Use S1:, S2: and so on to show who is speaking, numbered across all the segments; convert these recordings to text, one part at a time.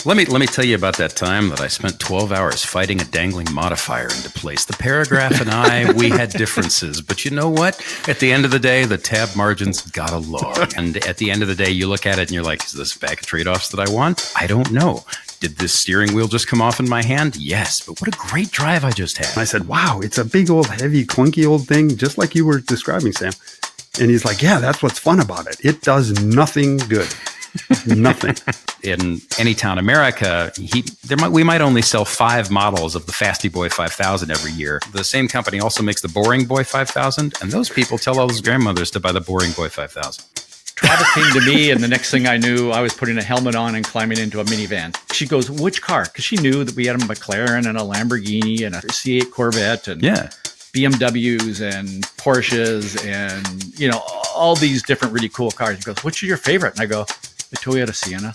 S1: Let me tell you about that time that I spent 12 hours fighting a dangling modifier into place. The paragraph and I, we had differences. But you know what? At the end of the day, the tab margins got along. And at the end of the day, you look at it and you're like, is this a bag of trade-offs that I want? I don't know. Did this steering wheel just come off in my hand? Yes, but what a great drive I just had.
S2: I said, wow, it's a big old heavy clunky old thing, just like you were describing, Sam. And he's like, yeah, that's what's fun about it. It does nothing good. Nothing.
S1: In Anytown, America, we might only sell 5 models of the Fasty Boy 5000 every year. The same company also makes the Boring Boy 5000, and those people tell all those grandmothers to buy the Boring Boy 5000.
S3: Travis came to me, and the next thing I knew, I was putting a helmet on and climbing into a minivan. She goes, which car? Because she knew that we had a McLaren and a Lamborghini and a C8 Corvette and BMWs and Porsches and, you know, all these different really cool cars. He goes, which is your favorite? And I go, the Toyota Sienna.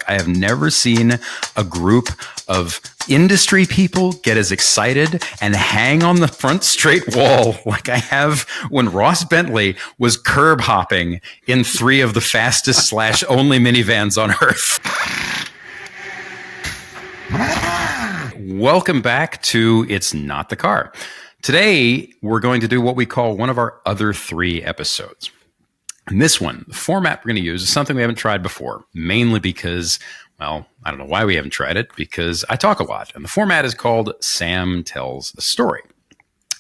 S1: I have never seen a group of industry people get as excited and hang on the front straight wall like I have when Ross Bentley was curb hopping in 3 of the fastest / only minivans on earth. Welcome back to It's Not the Car. Today, we're going to do what we call one of our other 3 episodes. And this one, the format we're going to use is something we haven't tried before, mainly because, well, I don't know why we haven't tried it, because I talk a lot. And the format is called Sam Tells a Story.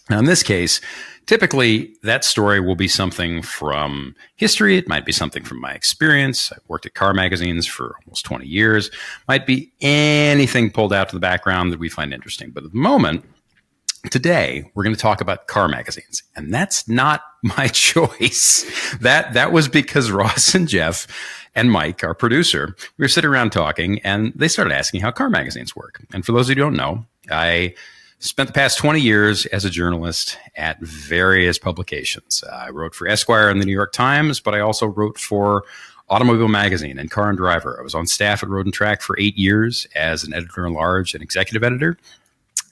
S1: Now, in this case, typically that story will be something from history. It might be something from my experience. I've worked at car magazines for almost 20 years. Might be anything pulled out to the background that we find interesting. But at the moment, today, we're going to talk about car magazines, and that's not my choice. That was because Ross and Jeff and Mike, our producer, we were sitting around talking, and they started asking how car magazines work. And for those of you who don't know, I spent the past 20 years as a journalist at various publications. I wrote for Esquire and the New York Times, but I also wrote for Automobile Magazine and Car and Driver. I was on staff at Road and Track for 8 years as an editor-in-large and executive editor,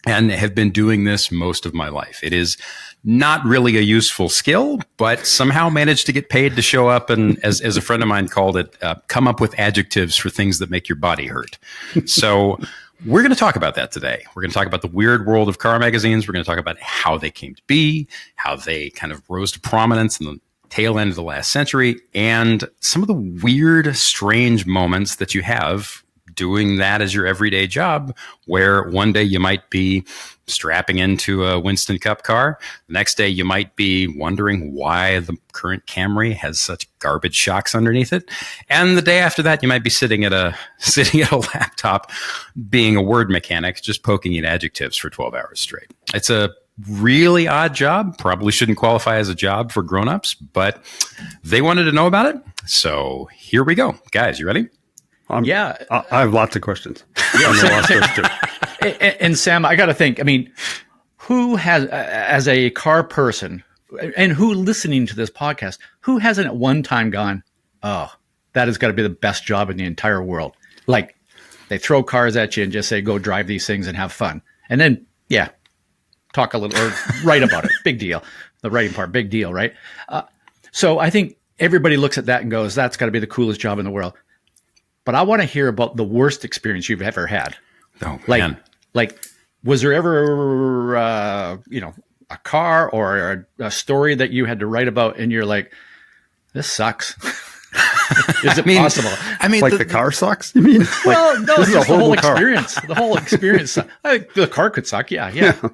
S1: and have been doing this most of my life. It is not really a useful skill, but somehow managed to get paid to show up and, as a friend of mine called it, come up with adjectives for things that make your body hurt. So we're going to talk about that today. We're going to talk about the weird world of car magazines. We're going to talk about how they came to be, how they kind of rose to prominence in the tail end of the last century, and some of the weird, strange moments that you have doing that as your everyday job, where one day you might be strapping into a Winston Cup car. The next day you might be wondering why the current Camry has such garbage shocks underneath it. And the day after that, you might be sitting at a laptop being a word mechanic, just poking at adjectives for 12 hours straight. It's a really odd job. Probably shouldn't qualify as a job for grown-ups, but they wanted to know about it. So here we go. Guys, you ready?
S2: I have lots of questions.
S3: And Sam, I got to think, I mean, who has, as a car person, and who listening to this podcast, who hasn't at one time gone, oh, that has got to be the best job in the entire world? Like, they throw cars at you and just say, go drive these things and have fun. And then, talk a little or write about it. Big deal. The writing part, big deal, right? So I think everybody looks at that and goes, that's got to be the coolest job in the world. But I want to hear about the worst experience you've ever had.
S1: Oh, man.
S3: Like, was there ever, a car or a story that you had to write about and you're like, this sucks? Is it possible?
S2: I mean, the car sucks? You mean?
S3: Well, no, it's just the whole experience. The whole experience. I think the car could suck. Yeah.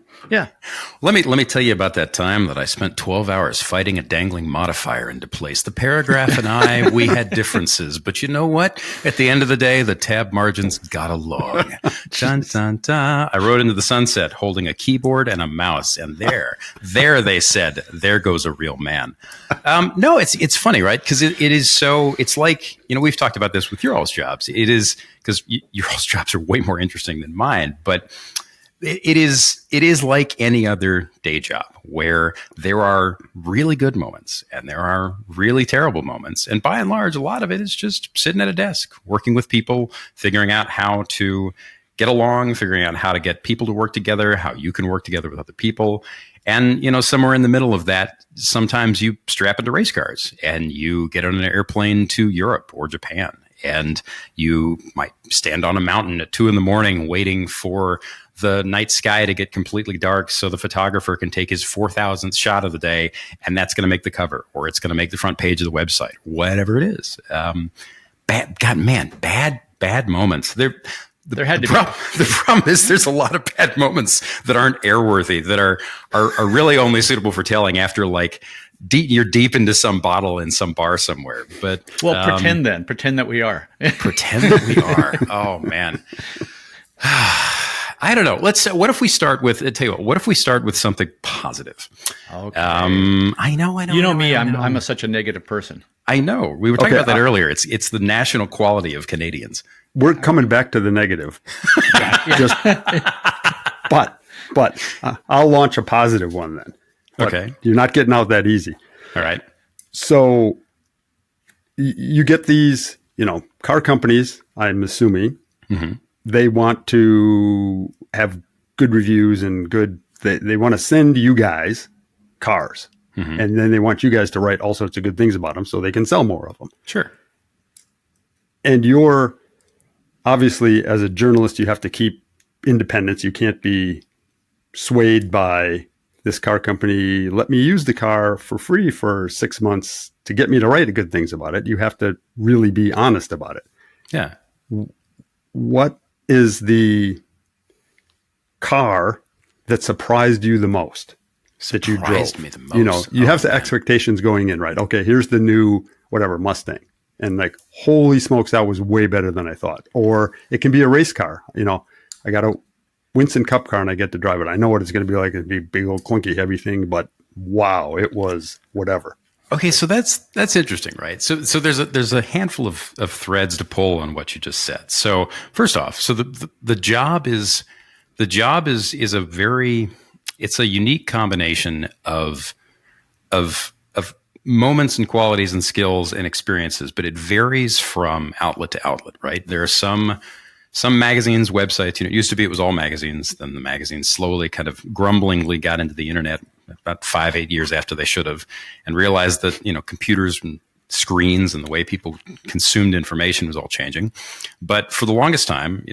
S1: Let me tell you about that time that I spent 12 hours fighting a dangling modifier into place. The paragraph and I, we had differences, but you know what? At the end of the day, the tab margins got along. Dun, dun, dun. I rode into the sunset holding a keyboard and a mouse, and there they said, there goes a real man. No, it's funny, right? Because it is so, it's like, we've talked about this with your all's jobs. It is, because your all's jobs are way more interesting than mine, but it is like any other day job where there are really good moments and there are really terrible moments. And by and large, a lot of it is just sitting at a desk, working with people, figuring out how to get along, figuring out how to get people to work together, how you can work together with other people. And, somewhere in the middle of that, sometimes you strap into race cars and you get on an airplane to Europe or Japan. And you might stand on a mountain at 2 a.m. waiting for the night sky to get completely dark so the photographer can take his 4,000th shot of the day, and that's going to make the cover, or it's going to make the front page of the website, whatever it is. Bad moments.
S3: There had to be.
S1: The problem is there's a lot of bad moments that aren't airworthy, that are really only suitable for telling after like you're deep into some bottle in some bar somewhere. But
S3: pretend that we are.
S1: Pretend that we are. Oh man. I don't know. What if we start with, what if we start with something positive?
S3: Okay.
S1: I know.
S3: You know me, I'm such a negative person.
S1: I know. We were talking about that earlier. It's the national quality of Canadians.
S2: We're coming back to the negative. But I'll launch a positive one then. But
S1: okay.
S2: You're not getting out that easy.
S1: All right.
S2: So you get these, car companies, I'm assuming, they want to have good reviews and they want to send you guys cars. And then they want you guys to write all sorts of good things about them so they can sell more of them.
S1: Sure.
S2: And you're obviously, as a journalist, you have to keep independence. You can't be swayed by this car company. Let me use the car for free for 6 months to get me to write good things about it. You have to really be honest about it.
S1: Yeah.
S2: What is the car that surprised you the most? That you drove?
S1: Me the most.
S2: You have the expectations going in, right? Okay, here's the new Mustang, and like, holy smokes, that was way better than I thought. Or it can be a race car. I got a Winston Cup car and I get to drive it. I know what it's going to be like. It'd be a big old clunky heavy thing, but wow, it was whatever.
S1: Okay, so that's interesting, right? So there's a handful of threads to pull on what you just said. So first off, so the job is a very, it's a unique combination of moments and qualities and skills and experiences, but it varies from outlet to outlet, right? There are some magazines, websites, it used to be it was all magazines. Then the magazines slowly kind of grumblingly got into the internet about 5-8 years after they should have, and realized that, computers and screens and the way people consumed information was all changing. But for the longest time,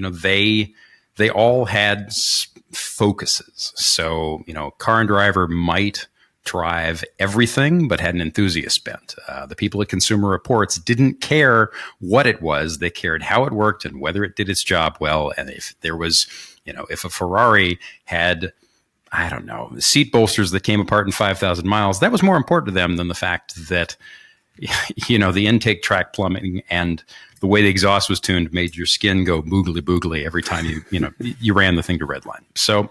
S1: they all had focuses. So, Car and Driver might drive everything, but had an enthusiast bent. The people at Consumer Reports didn't care what it was. They cared how it worked and whether it did its job well. And if there was, if a Ferrari had, I don't know, seat bolsters that came apart in 5,000 miles, that was more important to them than the fact that, the intake track plumbing and the way the exhaust was tuned made your skin go boogly boogly every time you ran the thing to redline. So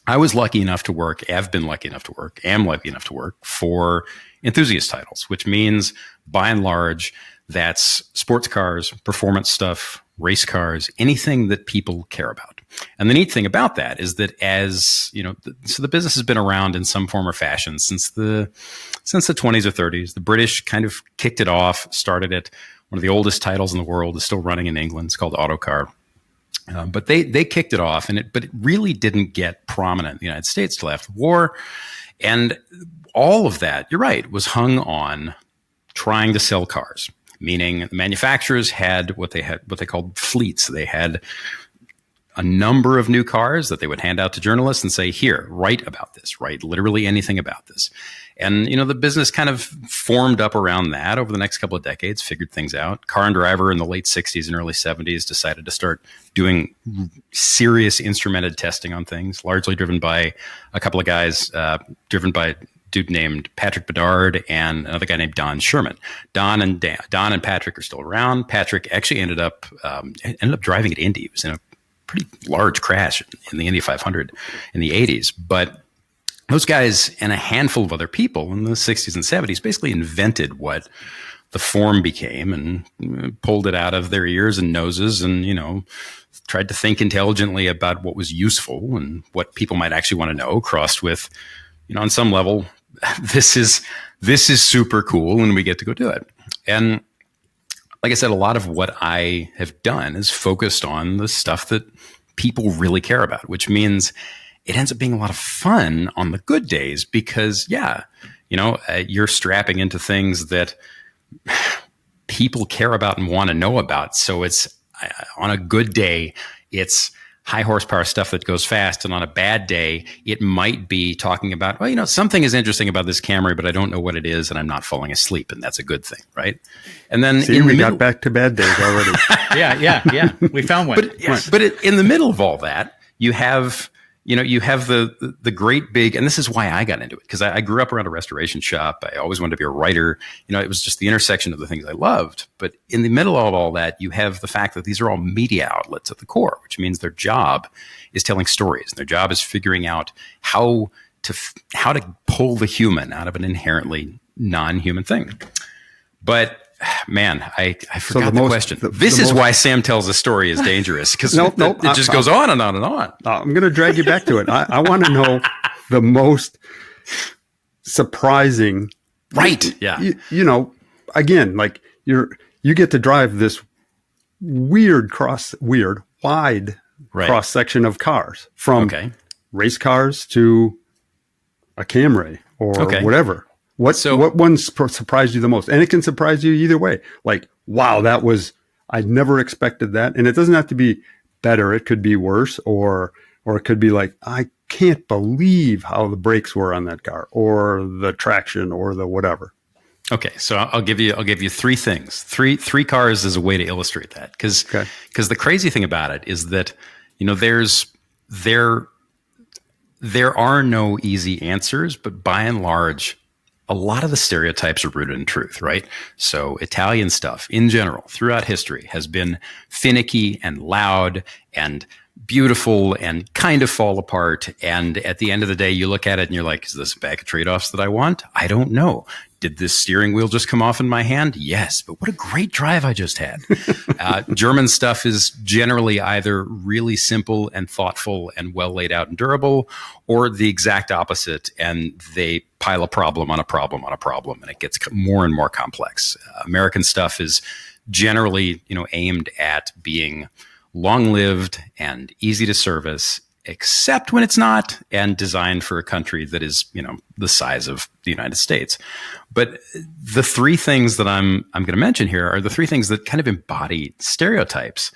S1: I was lucky enough to work, am lucky enough to work for enthusiast titles, which means by and large, that's sports cars, performance stuff, race cars, anything that people care about. And the neat thing about that is that so the business has been around in some form or fashion since the 20s or 30s. The British kind of kicked it off, started it. One of the oldest titles in the world is still running in England. It's called Autocar. But they kicked it off, but it really didn't get prominent in the United States till after the war. And all of that, you're right, was hung on trying to sell cars, meaning manufacturers had what they called fleets. They had a number of new cars that they would hand out to journalists and say, here, write about this, write literally anything about this. And, the business kind of formed up around that over the next couple of decades, figured things out. Car and Driver in the late 60s and early 70s decided to start doing serious instrumented testing on things, largely driven by a couple of guys, driven by a dude named Patrick Bedard and another guy named Don Sherman. Don and Patrick are still around. Patrick actually ended up driving at Indy. He was in a pretty large crash in the Indy 500 in the 80s. But those guys and a handful of other people in the 60s and 70s basically invented what the form became and pulled it out of their ears and noses and, tried to think intelligently about what was useful and what people might actually want to know, crossed with, on some level, this is super cool and we get to go do it. And like I said, a lot of what I have done is focused on the stuff that people really care about, which means it ends up being a lot of fun on the good days because, you're strapping into things that people care about and want to know about. So it's on a good day, it's high horsepower stuff that goes fast. And on a bad day, it might be talking about, well, something is interesting about this Camry, but I don't know what it is. And I'm not falling asleep. And that's a good thing. Right. And then
S2: we got back to bad days already.
S3: Yeah. We found one.
S1: But in the middle of all that, you have the great big, and this is why I got into it, because I grew up around a restoration shop. I always wanted to be a writer. It was just the intersection of the things I loved. But in the middle of all that, you have the fact that these are all media outlets at the core, which means their job is telling stories. And their job is figuring out how to pull the human out of an inherently non-human thing. But man, I forgot the question. This is why Sam Tells a Story is dangerous, because it just goes on and on and on.
S2: I'm going to drag you back to it. I want to know the most surprising.
S1: Right. Yeah.
S2: Again, like you get to drive this wide cross section of cars, from race cars to a Camry or whatever. What one surprised you the most? And it can surprise you either way. Like, wow, I never expected that. And it doesn't have to be better. It could be worse, or it could be like, I can't believe how the brakes were on that car, or the traction, or the whatever.
S1: Okay, so I'll give you three things. Three cars is a way to illustrate that, because the crazy thing about it is that there are no easy answers, but by and large, a lot of the stereotypes are rooted in truth, right? So Italian stuff in general throughout history has been finicky and loud and beautiful and kind of fall apart. And at the end of the day, you look at it and you're like, is this a bag of trade-offs that I want? I don't know. Did this steering wheel just come off in my hand? Yes, but what a great drive I just had. German stuff is generally either really simple and thoughtful and well laid out and durable, or the exact opposite, and they pile a problem on a problem on a problem, and it gets more and more complex. American stuff is generally, aimed at being long-lived and easy to service, except when it's not, and designed for a country that is, the size of the United States. But the three things that I'm going to mention here are the three things that kind of embody stereotypes.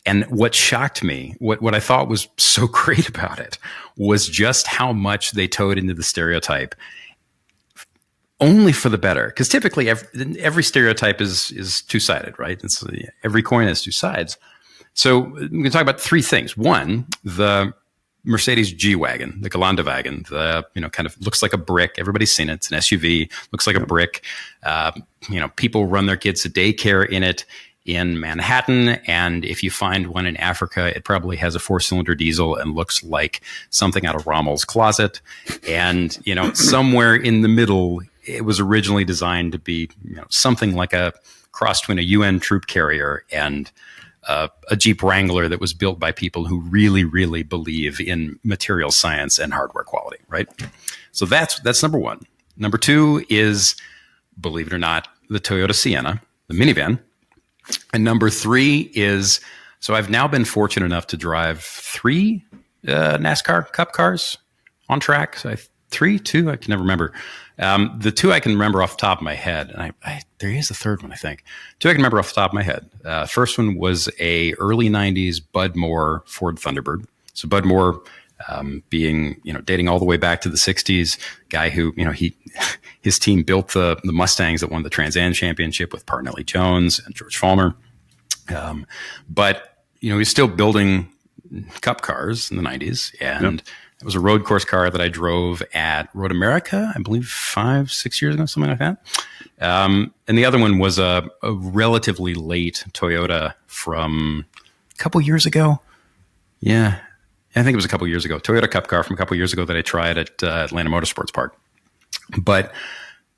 S1: And what shocked me, what I thought was so great about it, was just how much they towed into the stereotype, only for the better. Because typically every stereotype is two-sided, right? Every coin has two sides. So we're going to talk about three things. One, the Mercedes G-Wagon, the Geländewagen, kind of looks like a brick. Everybody's seen it. It's an SUV, looks like a brick. People run their kids to daycare in it in Manhattan. And if you find one in Africa, it probably has a 4-cylinder diesel and looks like something out of Rommel's closet. And, somewhere in the middle, it was originally designed to be, something like a cross between a UN troop carrier and a Jeep Wrangler that was built by people who really, really believe in material science and hardware quality, right? So that's number one. Number two is, believe it or not, the Toyota Sienna, the minivan. And number three is, so I've now been fortunate enough to drive 3 NASCAR Cup cars on track. So two, I can never remember. The 2 I can remember off the top of my head, and there is a third one, I think. 2 I can remember off the top of my head. First one was a early 90s Bud Moore Ford Thunderbird. So Bud Moore, being, dating all the way back to the 60s, guy who, his team built the Mustangs that won the Trans Am Championship with Parnelli Jones and George Follmer. But, he's still building Cup cars in the 90s, and it was a road course car that I drove at Road America, I believe 5-6 years ago, something like that. And the other one was a relatively late Toyota from a couple years ago. Yeah, I think it was a couple years ago. Toyota Cup car from a couple years ago that I tried at Atlanta Motorsports Park. But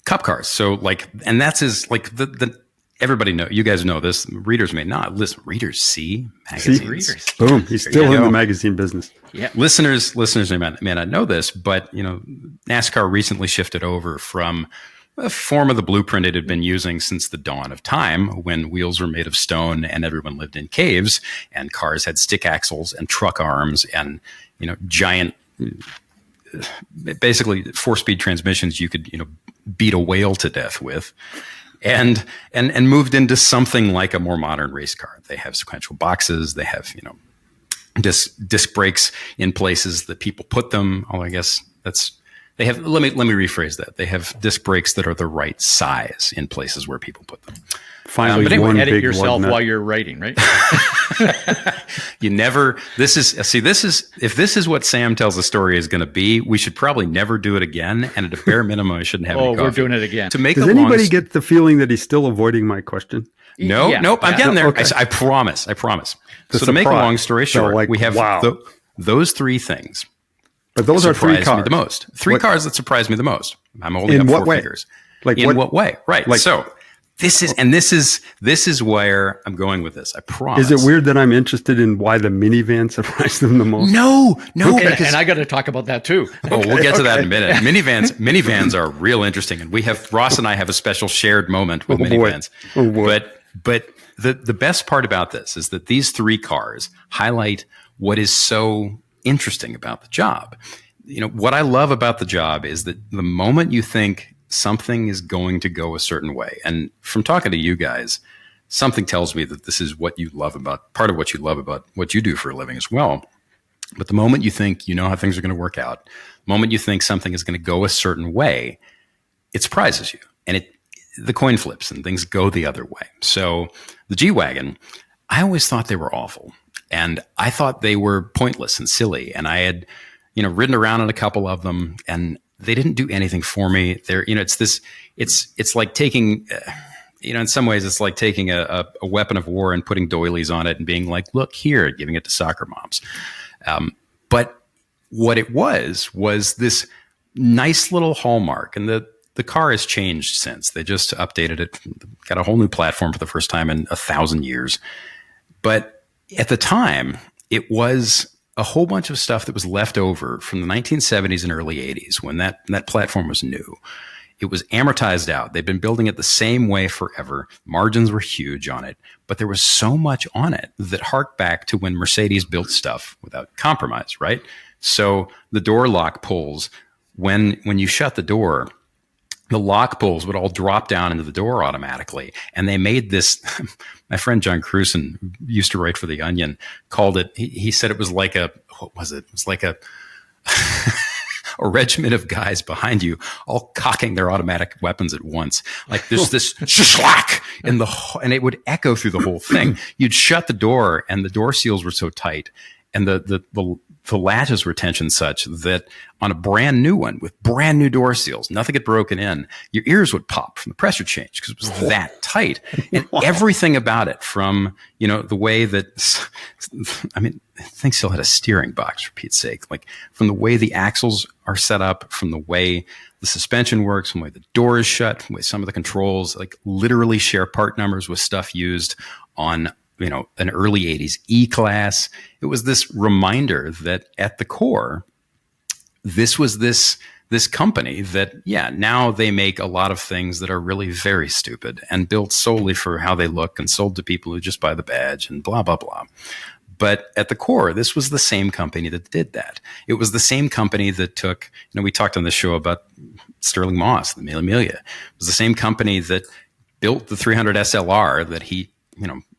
S1: Cup cars, so and that's the everybody know. You guys know this. Readers may not. Listen, readers see magazines.
S3: Readers.
S2: Boom. He's still in the magazine business.
S1: Yeah. Listeners may not know this, but NASCAR recently shifted over from a form of the blueprint it had been using since the dawn of time, when wheels were made of stone and everyone lived in caves, and cars had stick axles and truck arms and giant, basically 4-speed transmissions you could beat a whale to death with. and moved into something like a more modern race car. They have sequential boxes. They have, disc brakes in places that people put them. Oh, I guess they have, let me rephrase that. They have disc brakes that are the right size in places where people put them.
S2: Finally,
S3: but anyway,
S2: one
S3: edit
S2: big
S3: yourself
S2: lug
S3: while
S2: nut.
S3: you're writing, right?
S1: If this is what Sam tells the story is going to be, we should probably never do it again. And at a bare minimum, I shouldn't have any coffee.
S3: We're doing it again.
S1: To make
S2: Does
S1: a
S2: anybody get the feeling that he's still avoiding my question?
S1: No,
S3: Yeah.
S1: nope. I'm getting there.
S2: Okay.
S1: I promise.
S2: The
S1: So to make a
S2: surprise.
S1: long story
S2: So,
S1: short,
S2: like,
S1: we have
S2: wow.
S1: those three things.
S2: But those are three
S1: surprised
S2: cars.
S1: me the most. Three
S2: What-
S1: cars that surprised me the most. I'm holding
S2: In
S1: up
S2: what
S1: four
S2: way?
S1: fingers.
S2: Like
S1: in what way? Right.
S2: like-
S1: So this is where I'm going with this. I promise.
S2: Is it weird that I'm interested in why the minivan surprised them the most?
S1: No,
S3: And I got to talk about that too.
S1: We'll get to that in a minute. Minivans are real interesting, and Ross and I have a special shared moment with
S2: Oh, boy.
S1: minivans.
S2: Oh, boy.
S1: But the best part about this is that these three cars highlight what is so interesting about the job. What I love about the job is that the moment you think something is going to go a certain way, and from talking to you guys, something tells me that this is what you love about, part of what you love about what you do for a living as well. But the moment you think you know how things are going to work out, the moment you think something is going to go a certain way, it surprises you, and the coin flips and things go the other way. So the G-Wagon, I always thought they were awful, and I thought they were pointless and silly, and I had ridden around in a couple of them, and they didn't do anything for me. It's like taking, in some ways, it's like taking a weapon of war and putting doilies on it and being like, look here, giving it to soccer moms. But what it was this nice little hallmark, and the car has changed since. They just updated it, got a whole new platform for the first time in 1,000 years. But at the time, it was a whole bunch of stuff that was left over from the 1970s and early 80s when that platform was new. It was amortized out. They'd been building it the same way forever. Margins were huge on it, but there was so much on it that harked back to when Mercedes built stuff without compromise, right? So the door lock pulls, when you shut the door, the lock pulls would all drop down into the door automatically. And they made this, my friend John Cruson, who used to write for The Onion, called it, he said it was like what was it? It was like a regiment of guys behind you all cocking their automatic weapons at once. Like there's this slack and it would echo through the whole thing. You'd shut the door and the door seals were so tight and the latches were tensioned such that on a brand new one with brand new door seals, nothing had broken in, your ears would pop from the pressure change because it was that tight. And everything about it, from, the way that, things still had a steering box, for Pete's sake, like from the way the axles are set up, from the way the suspension works, from the way the door is shut, from the way some of the controls, like literally share part numbers with stuff used on an early 80s E-Class. It was this reminder that at the core, this was this company that, now they make a lot of things that are really very stupid and built solely for how they look and sold to people who just buy the badge and blah, blah, blah. But at the core, this was the same company that did that. It was the same company that took, we talked on the show about Sterling Moss, the Mille Miglia. It was the same company that built the 300 SLR that he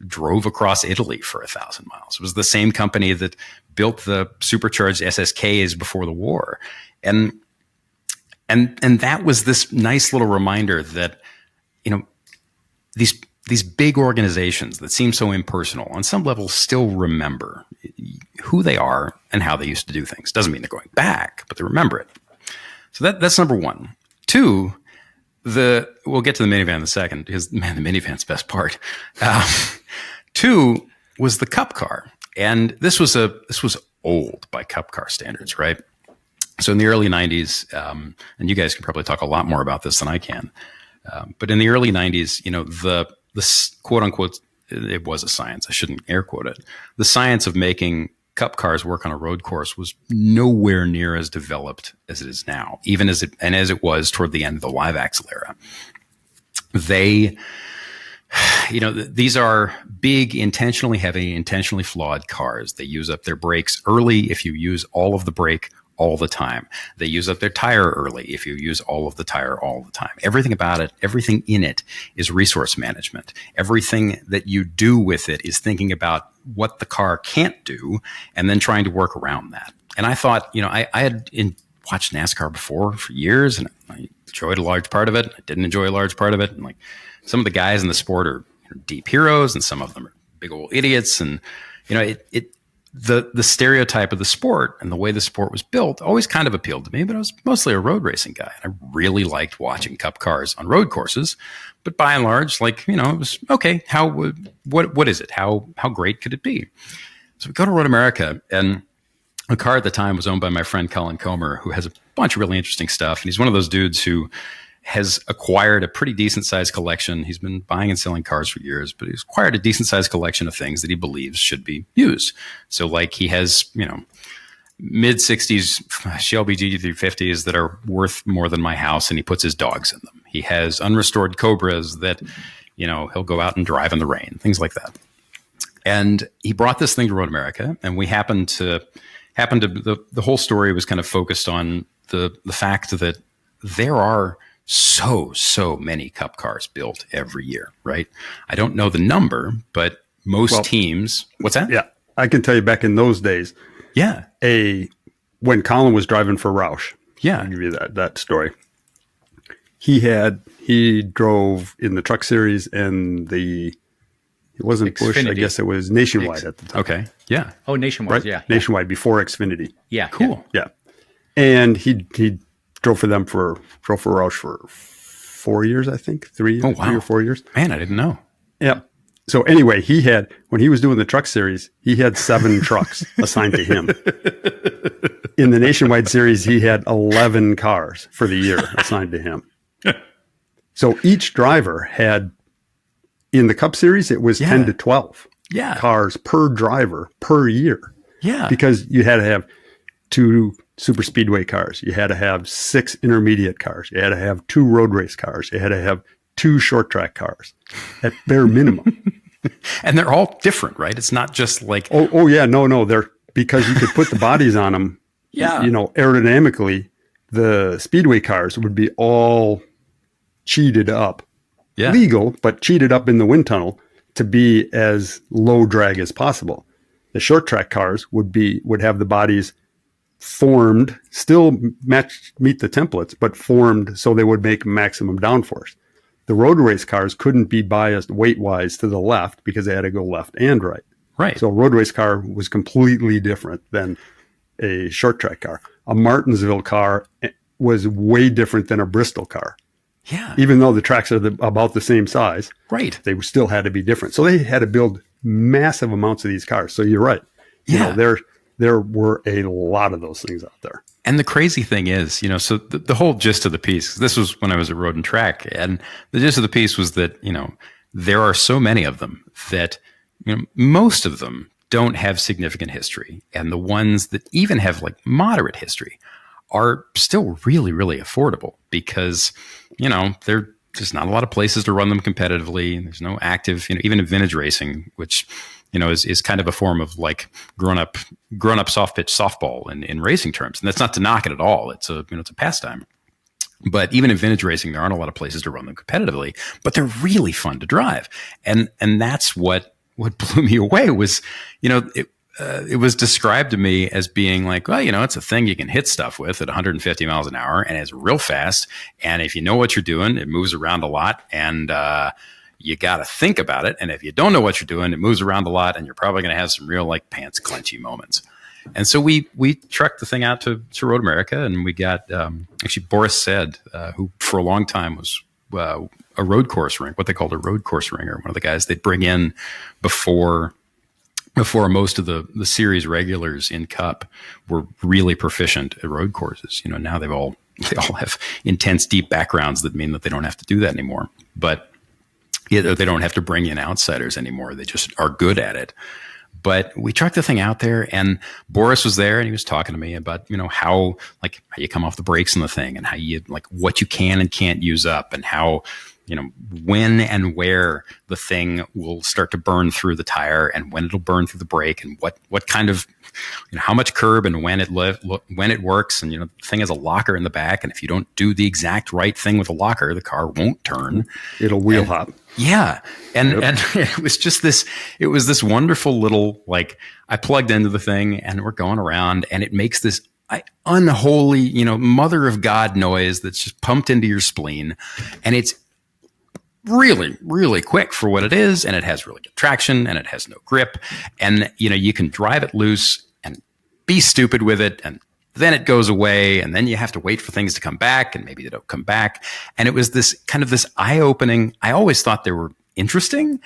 S1: drove across Italy for 1,000 miles. It was the same company that built the supercharged SSKs before the war. And that was this nice little reminder that, these big organizations that seem so impersonal on some level still remember who they are and how they used to do things. Doesn't mean they're going back, but they remember it. So that's number one. Two, we'll get to the minivan in a second because, the minivan's best part. Two was the Cup car. And this was old by Cup car standards, right? So in the early 90s, and you guys can probably talk a lot more about this than I can, but in the early 90s, the quote unquote, it was a science, I shouldn't air quote it, the science of making Cup cars work on a road course was nowhere near as developed as it is now, even as it was toward the end of the live axle era. They, these are big, intentionally heavy, intentionally flawed cars. They use up their brakes early. If you use all of the brake all the time. They use up their tire early if you use all of the tire all the time. Everything about it, everything in it is resource management. Everything that you do with it is thinking about what the car can't do and then trying to work around that. And I thought, I had watched NASCAR before for years, and I enjoyed a large part of it. I didn't enjoy a large part of it. And like some of the guys in the sport are deep heroes, and some of them are big old idiots. And the stereotype of the sport and the way the sport was built always kind of appealed to me. But I was mostly a road racing guy. I really liked watching Cup cars on road courses. But by and large, it was okay. What is it? How great could it be? So we go to Road America, and the car at the time was owned by my friend Colin Comer, who has a bunch of really interesting stuff. And he's one of those dudes who has acquired a pretty decent sized collection. He's been buying and selling cars for years, but he's acquired a decent sized collection of things that he believes should be used. So he has, mid 60s Shelby GT350s that are worth more than my house, and he puts his dogs in them. He has unrestored Cobras that, he'll go out and drive in the rain, things like that. And he brought this thing to Road America, and we happened to the whole story was kind of focused on the fact that there are so many Cup cars built every year, right? I don't know the number, but most teams, what's that?
S2: Yeah, I can tell you back in those days.
S1: Yeah.
S2: When Colin was driving for Roush.
S1: Yeah.
S2: I'll give you that story. He drove in the Truck Series and it wasn't Busch, I guess it was Nationwide at the time.
S1: Okay. Yeah.
S3: Oh, Nationwide.
S2: Right?
S3: Yeah.
S2: Nationwide before Xfinity.
S3: Yeah.
S1: Cool.
S2: Yeah. And he drove for Roush for 4 years, I think. 3 or 4 years.
S1: Man, I didn't know.
S2: Yeah. So anyway, when he was doing the Truck Series, he had 7 trucks assigned to him. In the Nationwide Series, he had 11 cars for the year assigned to him. So each driver had, in the Cup Series, it was 10 to 12 cars per driver per year.
S1: Yeah.
S2: Because you had to have 2 super speedway cars. You had to have 6 intermediate cars. You had to have 2 road race cars. You had to have 2 short track cars at bare minimum.
S1: And they're all different, right? It's not just like...
S2: Oh yeah. No. They're because you could put the bodies on them.
S1: Yeah.
S2: Aerodynamically, the speedway cars would be all cheated up.
S1: Yeah.
S2: Legal, but cheated up in the wind tunnel to be as low drag as possible. The short track cars would have the bodies formed, still meet the templates, but formed so they would make maximum downforce. The road race cars couldn't be biased weight-wise to the left because they had to go left and right.
S1: Right.
S2: So a road race car was completely different than a short track car. A Martinsville car was way different than a Bristol car.
S1: Yeah.
S2: Even though the tracks are about the same size,
S1: right,
S2: they still had to be different. So they had to build massive amounts of these cars. So you're right.
S1: Yeah.
S2: There were a lot of those things out there.
S1: And the crazy thing is, so the whole gist of the piece, this was when I was at Road and Track, and the gist of the piece was that, there are so many of them that, most of them don't have significant history. And the ones that even have moderate history are still really, really affordable because, there just not a lot of places to run them competitively. There's no active, even in vintage racing, which, is kind of a form of grown up soft pitch softball in racing terms. And that's not to knock it at all. It's it's a pastime. But even in vintage racing, there aren't a lot of places to run them competitively, but they're really fun to drive. And that's what blew me away was, it was described to me as being it's a thing you can hit stuff with at 150 miles an hour, and it's real fast. And if you know what you're doing, it moves around a lot, and you got to think about it. And if you don't know what you're doing, it moves around a lot, and you're probably going to have some real pants clenchy moments. And so we trucked the thing out to Road America, and we got actually Boris Said, who for a long time was a road course ring, what they called a road course ringer, one of the guys they'd bring in before most of the series regulars in Cup were really proficient at road courses. Now they all have intense, deep backgrounds that mean that they don't have to do that anymore. But they don't have to bring in outsiders anymore. They just are good at it. But we trucked the thing out there, and Boris was there, and he was talking to me about, how you come off the brakes on the thing, and how you what you can and can't use up, and how when and where the thing will start to burn through the tire and when it'll burn through the brake and what kind of, how much curb and when it works. And, the thing has a locker in the back. And if you don't do the exact right thing with the locker, the car won't turn.
S2: It'll wheel hop.
S1: Yeah. And it was just this wonderful little, like, I plugged into the thing and we're going around and it makes this unholy, mother of God noise that's just pumped into your spleen. And it's really, really quick for what it is. And it has really good traction and it has no grip. And, you can drive it loose and be stupid with it. And then it goes away. And then you have to wait for things to come back and maybe they don't come back. And it was this eye-opening. I always thought they were interesting,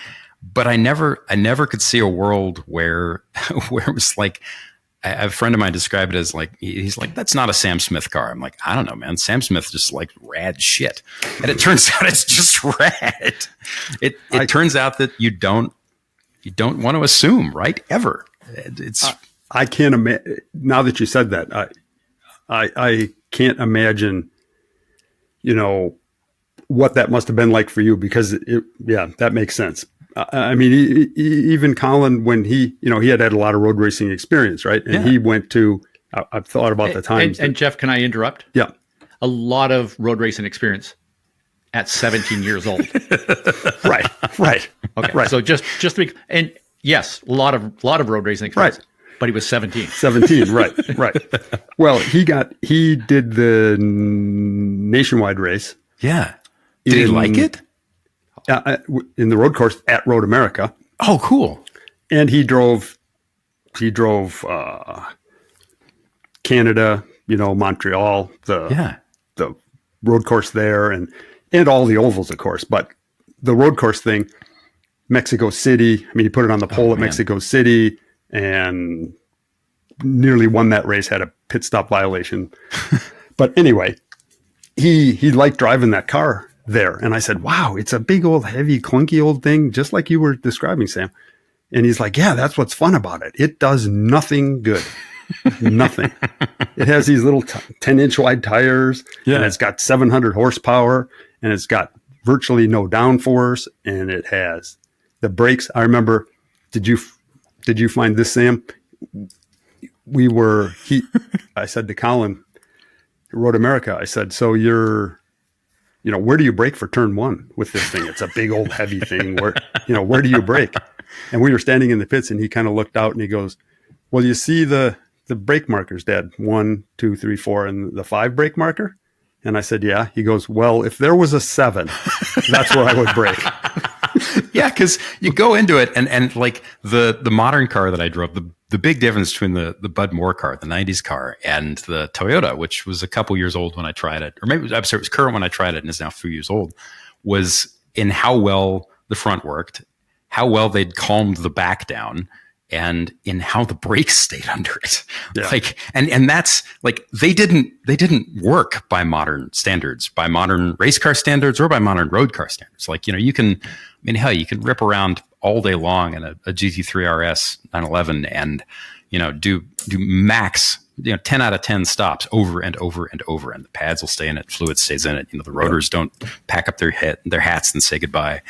S1: but I never could see a world where it was like, a friend of mine described it as like, he's like, that's not a Sam Smith car. I'm like, I don't know, man. Sam Smith just like rad shit. And it turns out it's just rad. It turns out that you don't want to assume, right? Ever.
S2: I can't imagine, now that you said that, I can't imagine, what that must have been like for you, because that makes sense. I mean, even Colin, when he had a lot of road racing experience, right? And he went to, I've thought about the times.
S3: And Jeff, can I interrupt?
S2: Yeah.
S3: A lot of road racing experience at 17 years old.
S2: Right.
S3: Okay.
S2: Right.
S3: So just to be, and yes, a lot of road racing experience. Right. But he was 17.
S2: 17, right. Well, he did the nationwide race.
S1: Yeah. Did he like it?
S2: In the road course at Road America.
S1: Oh, cool.
S2: And he drove Canada, Montreal, the road course there and all the ovals, of course. But the road course thing, Mexico City, I mean, he put it on the pole at Mexico City and nearly won that race, had a pit stop violation. But anyway, he liked driving that car there. And I said, wow, it's a big old heavy clunky old thing, just like you were describing, Sam. And he's like, yeah, that's what's fun about it. It does nothing good. Nothing. It has these little 10-inch wide tires and it's got 700 horsepower and it's got virtually no downforce and it has the brakes. I remember, did you find this, Sam? I said to Colin, Road America, I said, so where do you brake for turn one with this thing? It's a big old heavy thing. Where do you brake? And we were standing in the pits and he kind of looked out and he goes, well, you see the brake markers, Dad, 1, 2, 3, 4, and the 5 brake marker? And I said, yeah. He goes, well, if there was a 7, that's where I would brake.
S1: Yeah, because you go into it and like the modern car that I drove, the big difference between the Bud Moore car, the 90s car, and the Toyota, which was a couple years old when I tried it, or maybe it was current when I tried it and is now 3 years old, was in how well the front worked, how well they'd calmed the back down, and in how the brakes stayed under it. Yeah. Like, and that's like, they didn't work by modern standards, by modern race car standards or by modern road car standards. Like, you can rip around all day long in a GT3 RS 911 and, do max, 10 out of 10 stops over and over and over. And the pads will stay in it. Fluid stays in it. The rotors don't pack up their hats and say goodbye.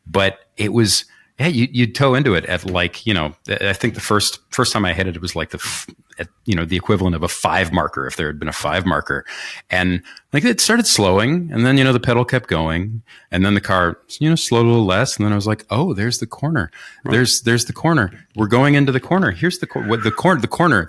S1: But it was, yeah, you'd tow into it at like, I think the first time I hit it, it was like the equivalent of a 5 marker if there had been a 5 marker. And like it started slowing and then, the pedal kept going and then the car, slowed a little less. And then I was like, oh, there's the corner. Right. There's the corner. We're going into the corner. Here's the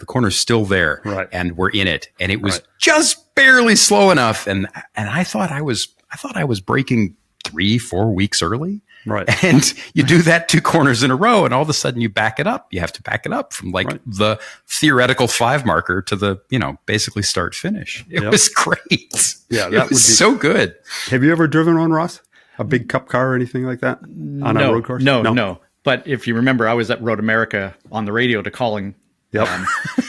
S1: corner's still there.
S2: Right.
S1: And we're in it. And it was just barely slow enough. And I thought I was braking 3-4 weeks early.
S2: Right.
S1: And you do that 2 corners in a row and all of a sudden you back it up. You have to back it up from the theoretical 5 marker to the, basically start finish. It was great. Yeah. It was so good.
S2: Have you ever driven one, Ross? A big cup car or anything like that on a road course?
S3: No. But if you remember, I was at Road America on the radio to calling,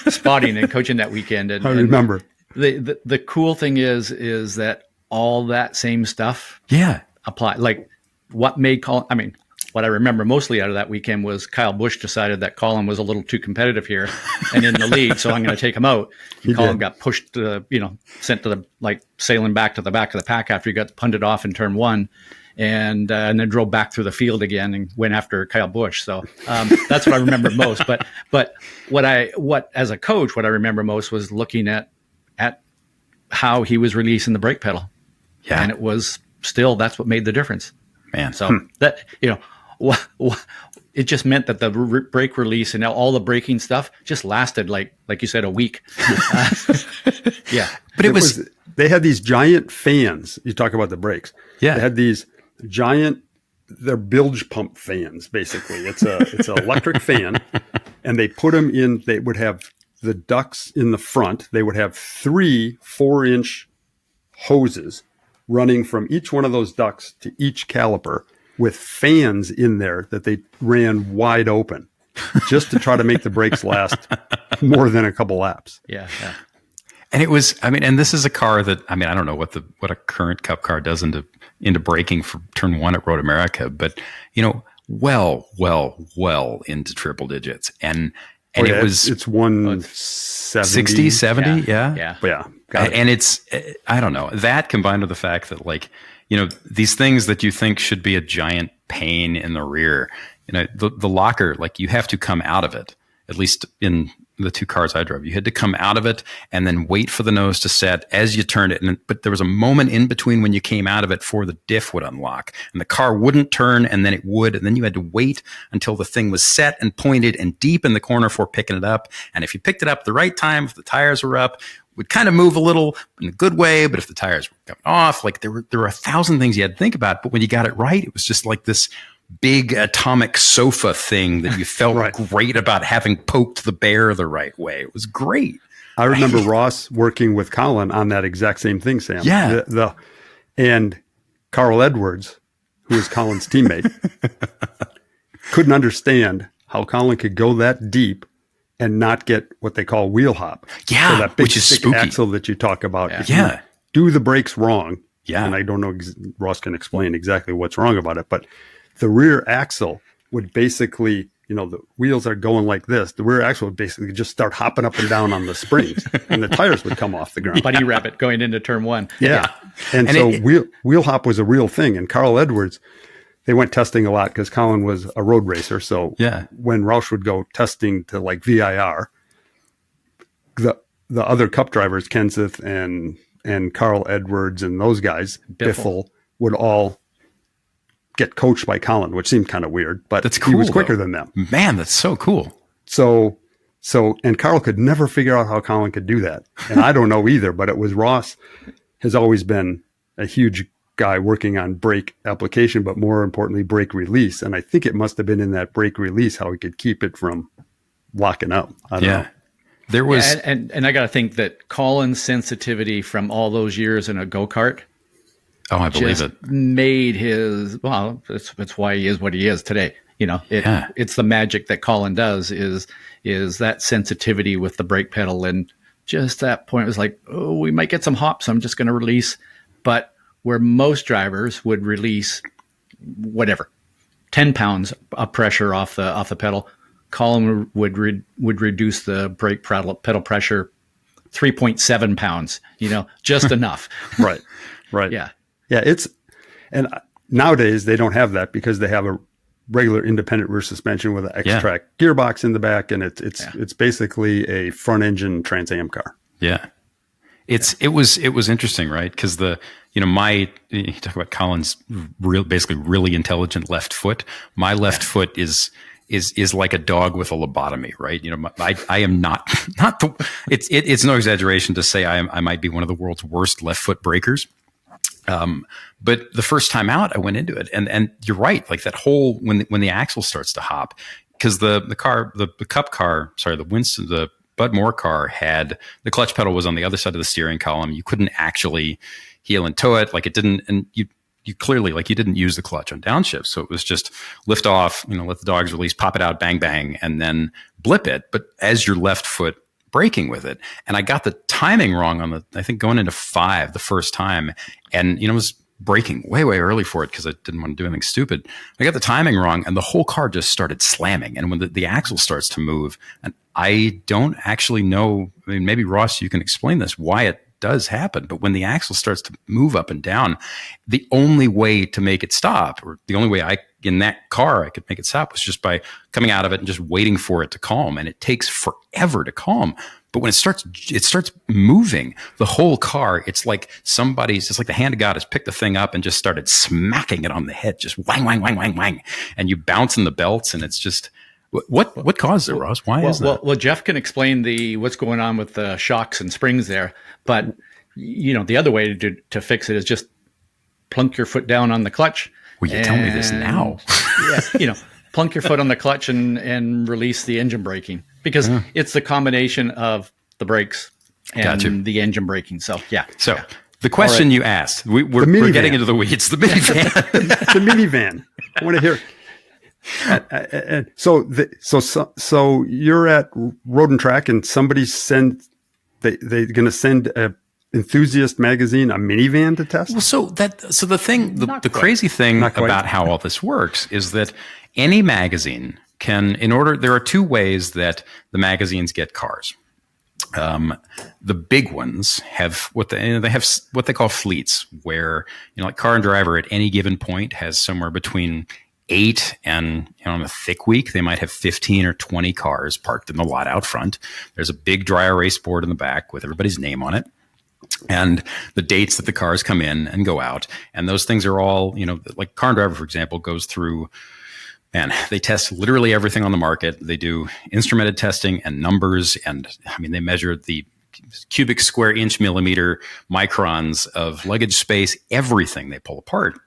S3: spotting and coaching that weekend. And,
S2: I remember.
S3: The cool thing is that all that same stuff apply. Like, what I remember mostly out of that weekend was Kyle Busch decided that Colin was a little too competitive here and in the lead, so I'm going to take him out. Colin got pushed, sent to sailing back to the back of the pack after he got punted off in turn 1. and then drove back through the field again and went after Kyle Busch. So that's what I remember most. But what as a coach, what I remember most was looking at how he was releasing the brake pedal.
S1: Yeah.
S3: And it was still, that's what made the difference.
S1: Man.
S3: So that, it just meant that the brake release and all the braking stuff just lasted like you said, a week. Yeah.
S1: But it was
S2: they had these giant fans. You talk about the brakes.
S1: Yeah.
S2: They had these giant, they're bilge pump fans, basically. It's an electric fan, and they put them in, they would have the ducts in the front. They would have 3 4-inch hoses running from each one of those ducts to each caliper with fans in there that they ran wide open just to try to make the brakes last more than a couple laps.
S3: Yeah.
S1: And it was, and this is a car that, I don't know what a current Cup car does into braking for turn 1 at Road America, but well into triple digits. And it was,
S2: it's 170,
S1: 60, 70.
S2: Yeah.
S1: And it's, I don't know, that combined with the fact that these things that you think should be a giant pain in the rear, the locker, you have to come out of it, at least in the 2 cars I drove. You had to come out of it and then wait for the nose to set as you turned it. But there was a moment in between when you came out of it before the diff would unlock and the car wouldn't turn, and then it would. And then you had to wait until the thing was set and pointed and deep in the corner for picking it up. And if you picked it up at the right time, if the tires were up, would kind of move a little in a good way. But if the tires were coming off, there were 1,000 things you had to think about. But when you got it right, it was just like this big atomic sofa thing that you felt
S2: right.
S1: great about having poked the bear the right way. It was great.
S2: I remember Ross working with Colin on that exact same thing, Sam.
S1: Yeah.
S2: And Carl Edwards, who was Colin's teammate, couldn't understand how Colin could go that deep and not get what they call wheel hop.
S1: Yeah,
S2: so that big
S1: which is
S2: stick
S1: spooky.
S2: axle that you talk about.
S3: Yeah.
S2: If you do the brakes wrong, and I don't know, Ross can explain exactly what's wrong about it, but the rear axle would basically, the wheels are going like this. The rear axle would basically just start hopping up and down on the springs, and the tires would come off the ground.
S3: Bunny rabbit going into turn 1.
S2: Yeah. And so wheel hop was a real thing. And Carl Edwards, they went testing a lot because Colin was a road racer. So when Roush would go testing to VIR, the other Cup drivers, Kenseth and Carl Edwards and those guys, Biffle, would all get coached by Colin, which seemed kind of weird, but
S1: that's cool,
S2: he was quicker than them.
S1: Man, that's so cool.
S2: So, and Carl could never figure out how Colin could do that. And I don't know either, but it was Ross has always been a huge guy working on brake application, but more importantly, brake release. And I think it must have been in that brake release how he could keep it from locking up. I don't know.
S1: There was,
S3: and I got to think that Colin's sensitivity from all those years in a go-kart.
S1: Oh, I believe
S3: just
S1: it.
S3: Made his, well, that's why he is what he is today. It's the magic that Colin does is that sensitivity with the brake pedal. And just that point, it was like, oh, we might get some hops. I'm just going to release. But where most drivers would release 10 pounds of pressure off the pedal, Colin would reduce the brake pedal pressure 3.7 pounds, just enough.
S2: Right.
S3: Yeah.
S2: Yeah, and nowadays they don't have that because they have a regular independent rear suspension with an X-Track gearbox in the back, and it's basically a front engine Trans Am car.
S1: Yeah, it was interesting, right? Because you talk about Colin's basically really intelligent left foot. My left foot is like a dog with a lobotomy, right? I am not the. It's no exaggeration to say I might be one of the world's worst left foot breakers. But the first time out, I went into it, and you're right. Like that whole when the axle starts to hop, because the Cup car, the Bud Moore car had the clutch pedal was on the other side of the steering column. You couldn't actually heel and toe it, like it didn't, and you clearly you didn't use the clutch on downshift, so it was just lift off, let the dogs release, pop it out, bang bang, and then blip it. But as your left foot braking with it, and I got the timing wrong I think going into 5 the first time, and was braking way early for it because I didn't want to do anything stupid. I got the timing wrong, and the whole car just started slamming. And when the axle starts to move, and I don't actually know, maybe Ross, you can explain this, why it does happen. But when the axle starts to move up and down, the only way to make it stop, or the only way in that car I could make it stop, was just by coming out of it and just waiting for it to calm. And it takes forever to calm. But when it starts moving, the whole car, it's like the hand of God has picked the thing up and just started smacking it on the head, just whang, whang, whang, whang, whang. And you bounce in the belts, and it's just, what caused it, Ross? Why is that?
S3: Well, Jeff can explain what's going on with the shocks and springs there. But, the other way to fix it is just plunk your foot down on the clutch.
S1: Well, you tell me this now.
S3: Yeah, plunk your foot on the clutch and release the engine braking, because it's the combination of the brakes and the engine braking. So, yeah.
S1: So the question you asked, we're getting into the weeds. The minivan.
S2: The minivan. I want to hear. So you're at Road and Track, and somebody they're going to send a Enthusiast magazine a minivan to test.
S1: Well, the crazy thing about how all this works is that any magazine there are two ways that the magazines get cars. The big ones have what they call fleets, where, like Car and Driver at any given point has somewhere between 8 and, on a thick week, they might have 15 or 20 cars parked in the lot out front. There's a big dry erase board in the back with everybody's name on it, and the dates that the cars come in and go out. And those things are all, like Car and Driver, for example, goes through, and they test literally everything on the market. They do instrumented testing and numbers. And they measure the cubic square inch millimeter microns of luggage space, everything they pull apart.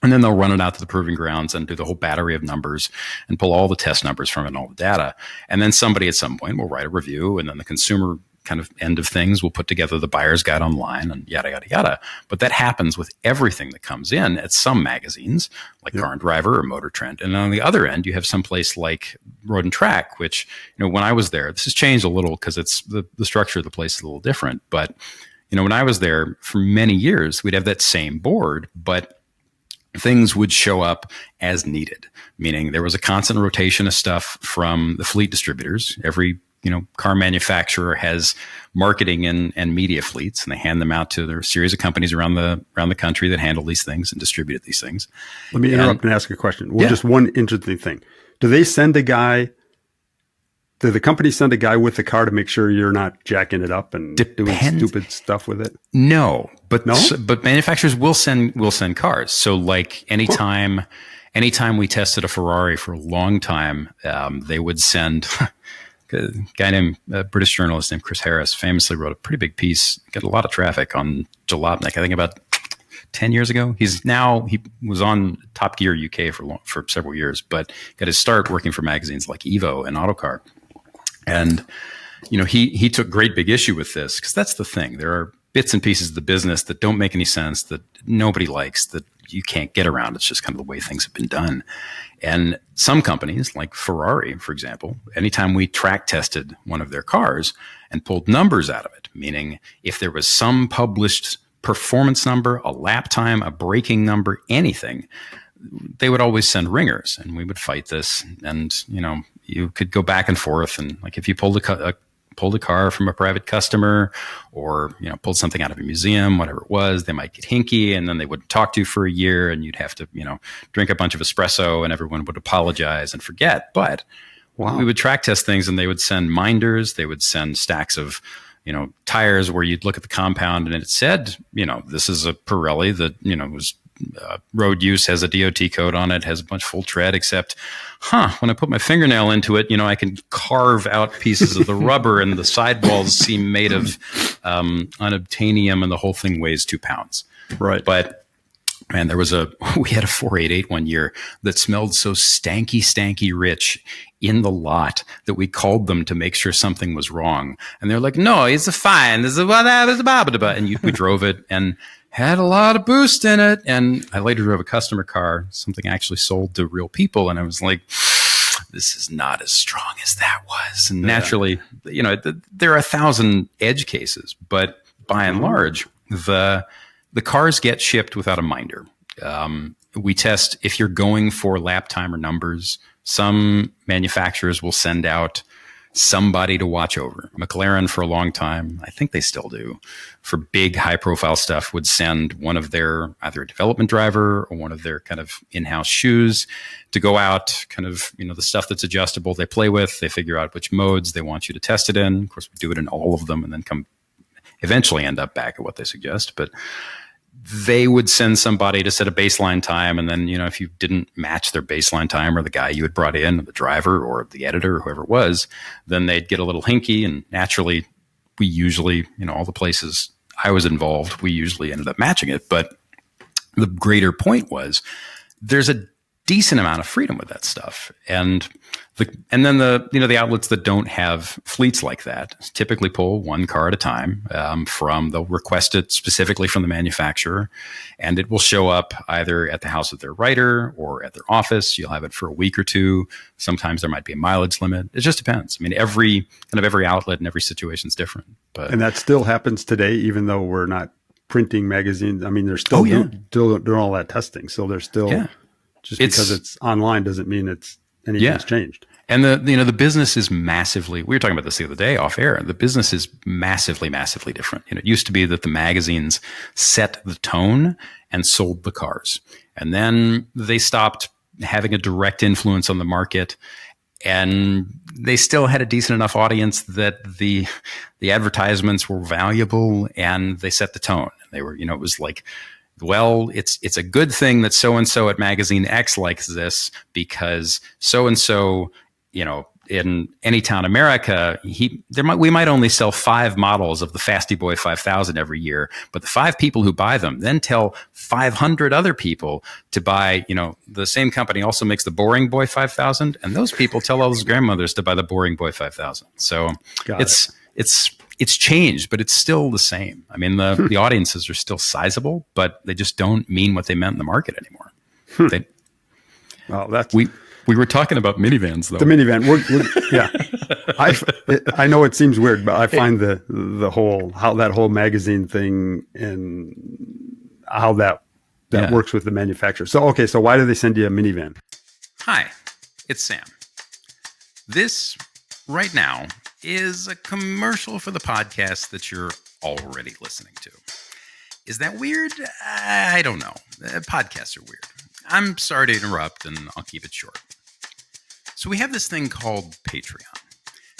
S1: And then they'll run it out to the proving grounds and do the whole battery of numbers and pull all the test numbers from it and all the data. And then somebody at some point will write a review, and then the consumer kind of end of things will put together the buyer's guide online and yada, yada, yada. But that happens with everything that comes in at some magazines, like Car and Driver or Motor Trend. And on the other end, you have some place like Road and Track, which, when I was there, this has changed a little because it's the structure of the place is a little different. But, when I was there for many years, we'd have that same board, but things would show up as needed, meaning there was a constant rotation of stuff from the fleet distributors. Every car manufacturer has marketing and media fleets, and they hand them out to their series of companies around the country that handle these things and distribute these things.
S2: Let me interrupt and ask a question. Well, just one interesting thing. Do they send a guy? Do the company send a guy with the car to make sure you're not jacking it up and doing stupid stuff with it?
S1: No, but manufacturers will send cars. So, like anytime we tested a Ferrari for a long time, they would send. A guy named British journalist named Chris Harris famously wrote a pretty big piece, got a lot of traffic on Jalopnik, I think about 10 years ago. He was on Top Gear UK for several years, but got his start working for magazines like Evo and Autocar. And, he took great big issue with this, because that's the thing. There are bits and pieces of the business that don't make any sense, that nobody likes, that you can't get around. It's just kind of the way things have been done. And some companies, like Ferrari, for example, anytime we track tested one of their cars and pulled numbers out of it, meaning if there was some published performance number, a lap time, a braking number, anything, they would always send ringers, and we would fight this. And, you could go back and forth. And like if you pulled a car from a private customer, or pulled something out of a museum, whatever it was, they might get hinky, and then they wouldn't talk to you for a year, and you'd have to drink a bunch of espresso, and everyone would apologize and forget. But we would track test things, and they would send minders, they would send stacks of tires where you'd look at the compound and it said, this is a Pirelli that was road use, has a DOT code on it, has a bunch full tread, except when I put my fingernail into it, I can carve out pieces of the rubber, and the sidewalls seem made of unobtainium, and the whole thing weighs 2 pounds.
S2: Right.
S1: But man, we had a 488 one year that smelled so stanky rich in the lot that we called them to make sure something was wrong. And they're like, no, it's fine. This is and we drove it and had a lot of boost in it. And I later drove a customer car, something actually sold to real people. And I was like, this is not as strong as that was. And naturally, there are 1,000 edge cases, but by and large, the cars get shipped without a minder. We test if you're going for lap time or numbers. Some manufacturers will send out somebody to watch over. McLaren for a long time, I think they still do, for big high profile stuff, would send one of their either a development driver or one of their kind of in-house shoes to go out, kind of, the stuff that's adjustable they play with. They figure out which modes they want you to test it in. Of course, we do it in all of them and then eventually end up back at what they suggest. But they would send somebody to set a baseline time. And then, if you didn't match their baseline time or the guy you had brought in, or the driver or the editor or whoever it was, then they'd get a little hinky. And naturally, we usually, all the places I was involved, we usually ended up matching it. But the greater point was there's a decent amount of freedom with that stuff. And then the outlets that don't have fleets like that typically pull one car at a time they'll request it specifically from the manufacturer, and it will show up either at the house of their writer or at their office. You'll have it for a week or two. Sometimes there might be a mileage limit. It just depends. I mean, every outlet and every situation is different.
S2: And that still happens today, even though we're not printing magazines. I mean, they're still doing all that testing. So they're still because it's online doesn't mean anything's changed.
S1: And the business is massively, we were talking about this the other day off air, the business is massively, massively different. It used to be that the magazines set the tone and sold the cars. And then they stopped having a direct influence on the market, and they still had a decent enough audience that the advertisements were valuable and they set the tone. They were, it was like, well, it's a good thing that so-and-so at magazine X likes this because so-and-so, in Anytown America, we might only sell 5 models of the Fasty Boy 5000 every year, but the 5 people who buy them then tell 500 other people to buy, the same company also makes the Boring Boy 5000, and those people tell all those grandmothers to buy the Boring Boy 5000. So it's changed, but it's still the same. I mean, the audiences are still sizable, but they just don't mean what they meant in the market anymore. We were talking about minivans, though.
S2: The minivan, I know it seems weird, but I find how that whole magazine thing and how that works with the manufacturer. So why do they send you a minivan?
S1: Hi, it's Sam. This right now is a commercial for the podcast that you're already listening to. Is that weird? I don't know. Podcasts are weird. I'm sorry to interrupt, and I'll keep it short. So we have this thing called Patreon.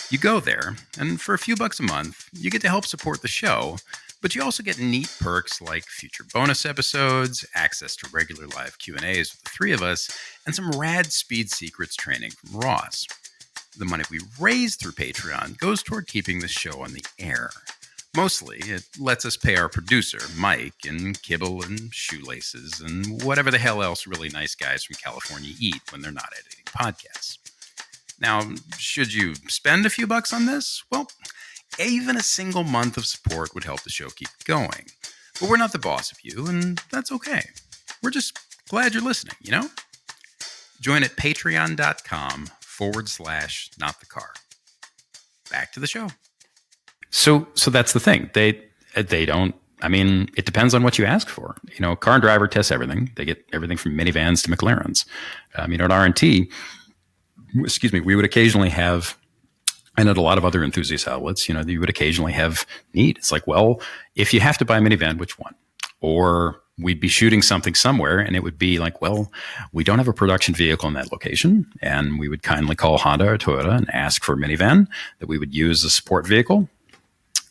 S1: You go there, and for a few bucks a month, you get to help support the show, but you also get neat perks like future bonus episodes, access to regular live Q&As with the 3 of us, and some rad speed secrets training from Ross. The money we raise through Patreon goes toward keeping the show on the air. Mostly, it lets us pay our producer, Mike, and kibble and shoelaces and whatever the hell else really nice guys from California eat when they're not editing podcasts. Now, should you spend a few bucks on this? Well, even a single month of support would help the show keep going. But we're not the boss of you, and that's okay. We're just glad you're listening, Join at patreon.com/notthecar. Back to the show. So that's the thing. They don't, I mean, it depends on what you ask for. Car and Driver tests everything. They get everything from minivans to McLarens. At R&T, we would occasionally have, and at a lot of other enthusiast outlets, you would occasionally have need. It's like, well, if you have to buy a minivan, which one? Or we'd be shooting something somewhere and it would be like, well, we don't have a production vehicle in that location. And we would kindly call Honda or Toyota and ask for a minivan that we would use as a support vehicle.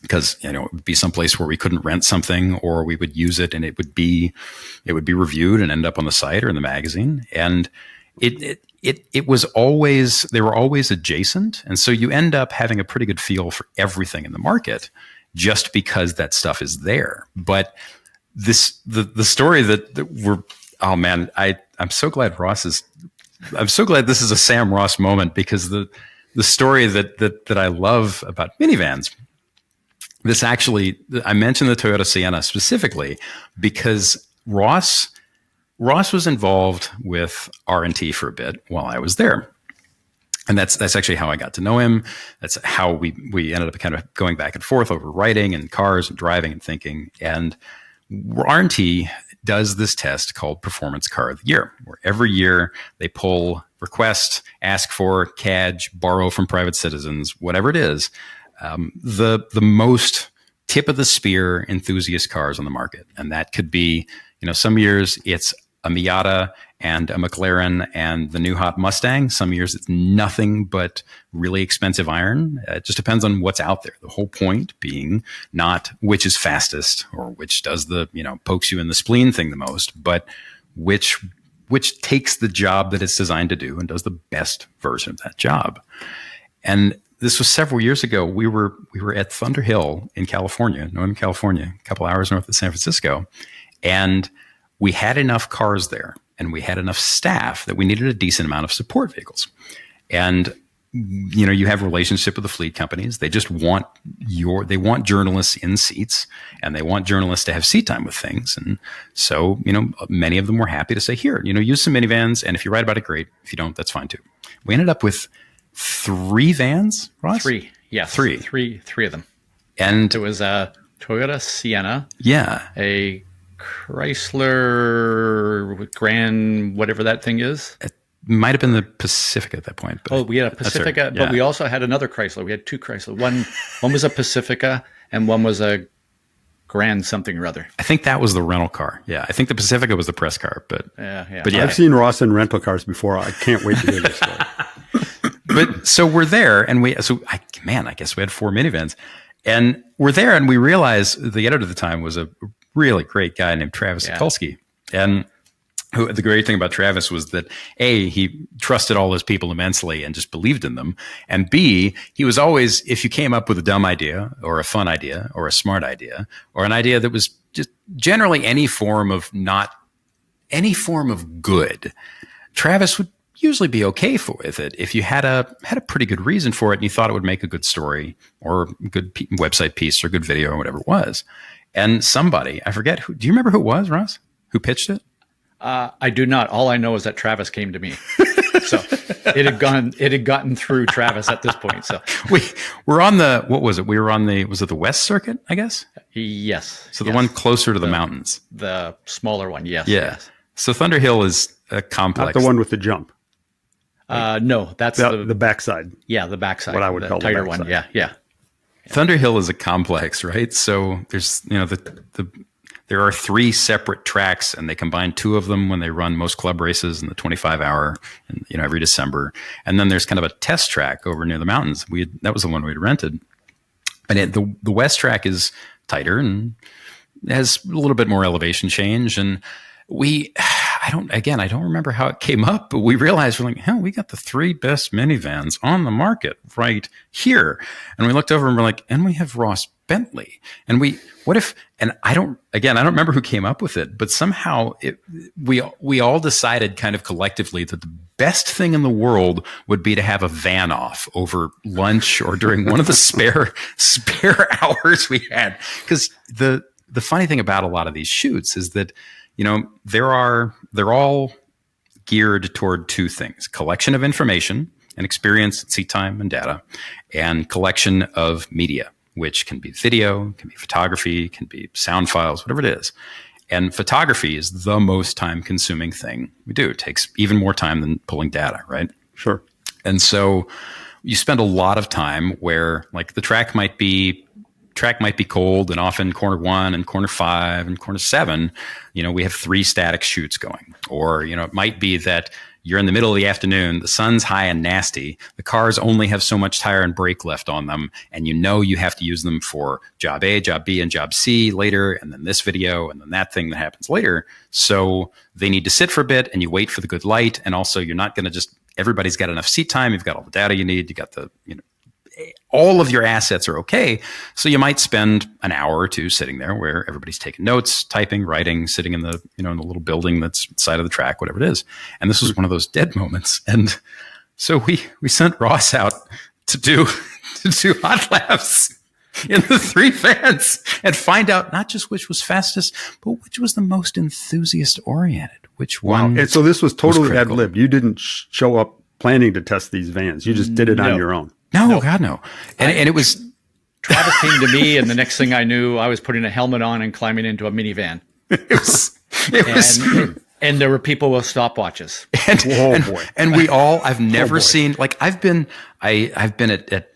S1: Because it would be someplace where we couldn't rent something, or we would use it and it would be reviewed and end up on the site or in the magazine. And it was always, they were always adjacent, and so you end up having a pretty good feel for everything in the market just because that stuff is there. But the story that we're, oh man, I'm so glad I'm so glad this is a Sam Ross moment, because the story that I love about minivans. This actually, I mentioned the Toyota Sienna specifically because Ross was involved with R&T for a bit while I was there. And that's actually how I got to know him. That's how we ended up kind of going back and forth over writing and cars and driving and thinking. And R&T does this test called Performance Car of the Year, where every year they pull request, ask for, cadge, borrow from private citizens, whatever it is, the most tip of the spear enthusiast cars on the market. And that could be, some years it's a Miata and a McLaren and the new hot Mustang. Some years it's nothing but really expensive iron. It just depends on what's out there. The whole point being not which is fastest or which does the, pokes you in the spleen thing the most, but which takes the job that it's designed to do and does the best version of that job. And this was several years ago. We were at Thunderhill in California, Northern California, a couple hours north of San Francisco. And we had enough cars there and we had enough staff that we needed a decent amount of support vehicles. And, you have a relationship with the fleet companies. They just want they want journalists in seats and they want journalists to have seat time with things. And so, many of them were happy to say, here, use some minivans. And if you write about it, great. If you don't, that's fine too. We ended up with 3 vans, Ross?
S3: 3. Yes.
S1: 3
S3: of them.
S1: And
S3: it was a Toyota Sienna.
S1: Yeah.
S3: A Chrysler Grand, whatever that thing is.
S1: It might have been the Pacifica at that point.
S3: But we had a Pacifica, but we also had another Chrysler. We had 2 Chrysler. One was a Pacifica and one was a Grand something or other.
S1: I think that was the rental car. Yeah. I think the Pacifica was the press car, but
S3: yeah.
S1: But yeah.
S2: I've seen Ross in rental cars before. I can't wait to hear this story.
S1: But so we're there and I guess we had 4 minivans and we're there and we realized the editor at the time was a really great guy named Travis Satulski. And the great thing about Travis was that A, he trusted all those people immensely and just believed in them. And B, he was always, if you came up with a dumb idea or a fun idea or a smart idea or an idea that was just generally any form of good, Travis would usually be okay with it if you had a pretty good reason for it and you thought it would make a good story or a good website piece or good video or whatever it was. And somebody, I forget who, do you remember who it was, Ross? Who pitched it?
S3: I do not. All I know is that Travis came to me. So it had gotten through Travis at this point. So
S1: we're on the, what was it? We were on was it the West Circuit, I guess?
S3: Yes.
S1: So the one closer to the mountains.
S3: The smaller one, yes.
S1: Yeah.
S3: Yes.
S1: So Thunderhill is a complex.
S2: Not the one with the jump.
S3: No, that's
S2: the backside.
S3: Yeah, the backside.
S2: What I would call the
S3: tighter
S2: backside.
S3: one. Yeah.
S1: Thunderhill is a complex, right? So there's, there are 3 separate tracks and they combine 2 of them when they run most club races in the 25-hour, every December. And then there's kind of a test track over near the mountains. That was the one we'd rented. And the West track is tighter and has a little bit more elevation change. And I don't remember how it came up, but we realized we're like, hell, we got the 3 best minivans on the market right here. And we looked over and we're like, and we have Ross Bentley. And I don't remember who came up with it, but somehow we all decided kind of collectively that the best thing in the world would be to have a van off over lunch or during one of the spare hours we had. Because the funny thing about a lot of these shoots is that, they're all geared toward 2 things: collection of information and experience, seat time and data, and collection of media, which can be video, can be photography, can be sound files, whatever it is. And photography is the most time consuming thing we do. It takes even more time than pulling data, right?
S2: Sure.
S1: And so you spend a lot of time where like the track might be cold, and often corner 1 and corner 5 and corner 7, we have 3 static shoots going. Or, it might be that you're in the middle of the afternoon, the sun's high and nasty, the cars only have so much tire and brake left on them, and you have to use them for job A, job B, and job C later, and then this video, and then that thing that happens later. So they need to sit for a bit, and you wait for the good light, and also you're not going to everybody's got enough seat time, you've got all the data you need, you got the, all of your assets are okay. So you might spend an hour or 2 sitting there where everybody's taking notes, typing, writing, sitting in the, in the little building that's side of the track, whatever it is. And this was one of those dead moments. And so we sent Ross out to do hot laps in the 3 vans and find out not just which was fastest, but which was the most enthusiast oriented, which one.
S2: And so this was totally
S1: was critical.
S2: ad-libbed. You didn't show up planning to test these vans. You just did it on your own.
S1: No, God, no. And it was...
S3: Travis came to me, and the next thing I knew, I was putting a helmet on and climbing into a minivan. And there were people with stopwatches.
S1: And we all, I've never seen, like, I've been at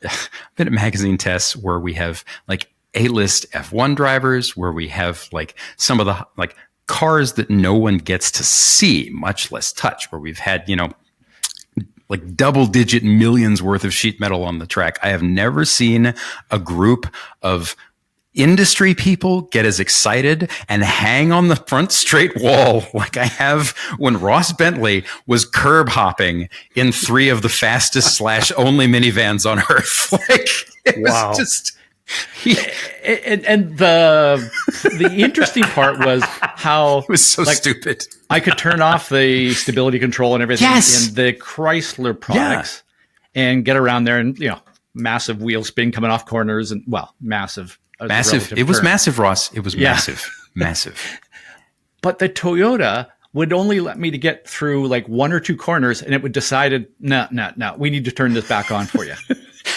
S1: magazine tests where we have like A-list F1 drivers, where we have like some of the like cars that no one gets to see, much less touch, where we've had, like double-digit millions worth of sheet metal on the track. I have never seen a group of industry people get as excited and hang on the front straight wall like I have when Ross Bentley was curb hopping in 3 of the fastest / only minivans on earth. Like, it was just...
S3: And the interesting part was how
S1: it was so stupid.
S3: I could turn off the stability control and everything in the Chrysler products and get around there, and massive wheel spin coming off corners, and massive.
S1: It was massive, Ross. It was massive. But
S3: the Toyota would only let me to get through like 1 or 2 corners, and it would decide, no, we need to turn this back on for you.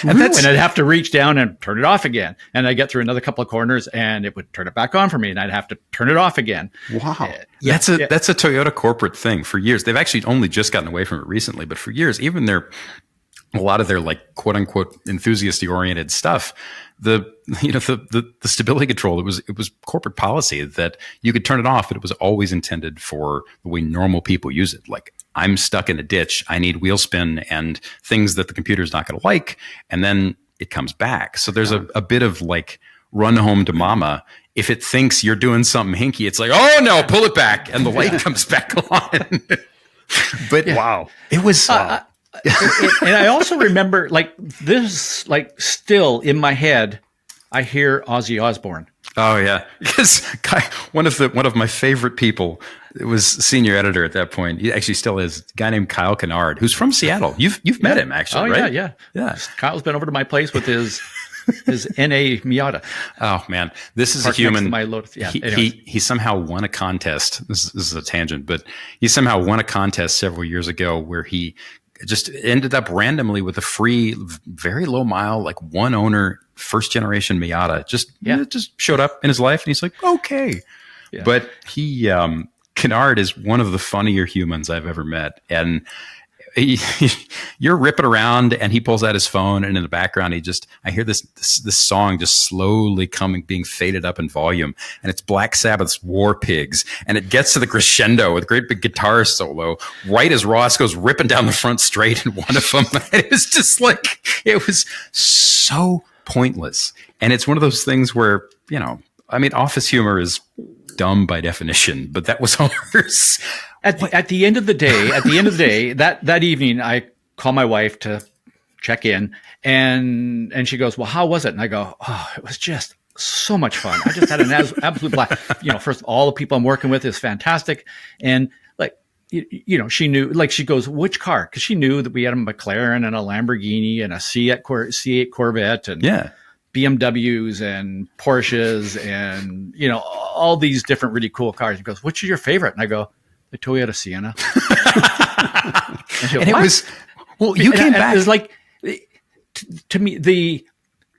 S3: And I'd have to reach down and turn it off again. And I'd get through another couple of corners, and it would turn it back on for me, and I'd have to turn it off again.
S2: Wow.
S1: That's a Toyota corporate thing for years. They've actually only just gotten away from it recently, but for years, even a lot of their like quote unquote enthusiast oriented stuff, the stability control, it was corporate policy that you could turn it off, but it was always intended for the way normal people use it. Like, I'm stuck in a ditch, I need wheel spin and things that the computer's not going to like, and then it comes back. So there's a bit of like run home to mama. If it thinks you're doing something hinky, it's like, oh no, pull it back, and the light comes back on. But wow, it was.
S3: And I also remember, like, this, like, still in my head, I hear Ozzy Osbourne.
S1: Oh yeah, because one of my favorite people, it was senior editor at that point. He actually still is, a guy named Kyle Kennard, who's from Seattle. You've met him actually, right?
S3: Yeah. Kyle's been over to my place with his NA Miata.
S1: Oh man, this is a human.
S3: My Lotus. Yeah,
S1: he somehow won a contest. This is a tangent, but he somehow won a contest several years ago where he just ended up randomly with a free, very low mile, like one owner, first generation Miata. Just showed up in his life, and he's like, okay. Yeah. But he, Kennard is one of the funnier humans I've ever met. And you're ripping around, and he pulls out his phone, and in the background, I hear this song just slowly being faded up in volume, and it's Black Sabbath's War Pigs, and it gets to the crescendo with a great big guitar solo, right as Ross goes ripping down the front straight in one of them. It was just like, it was so pointless. And it's one of those things where, office humor is dumb by definition, but that was ours.
S3: At the end of the day, that evening, I call my wife to check in, and she goes, well, how was it? And I go, oh, it was just so much fun. I just had an absolute blast. First, all the people I'm working with is fantastic. And like, she knew, like, she goes, which car? Because she knew that we had a McLaren and a Lamborghini and a C8 Corvette and BMWs and Porsches and, all these different really cool cars. She goes, which is your favorite? And I go, the Toyota Sienna.
S1: And it was, you came back.
S3: It was like, to me, the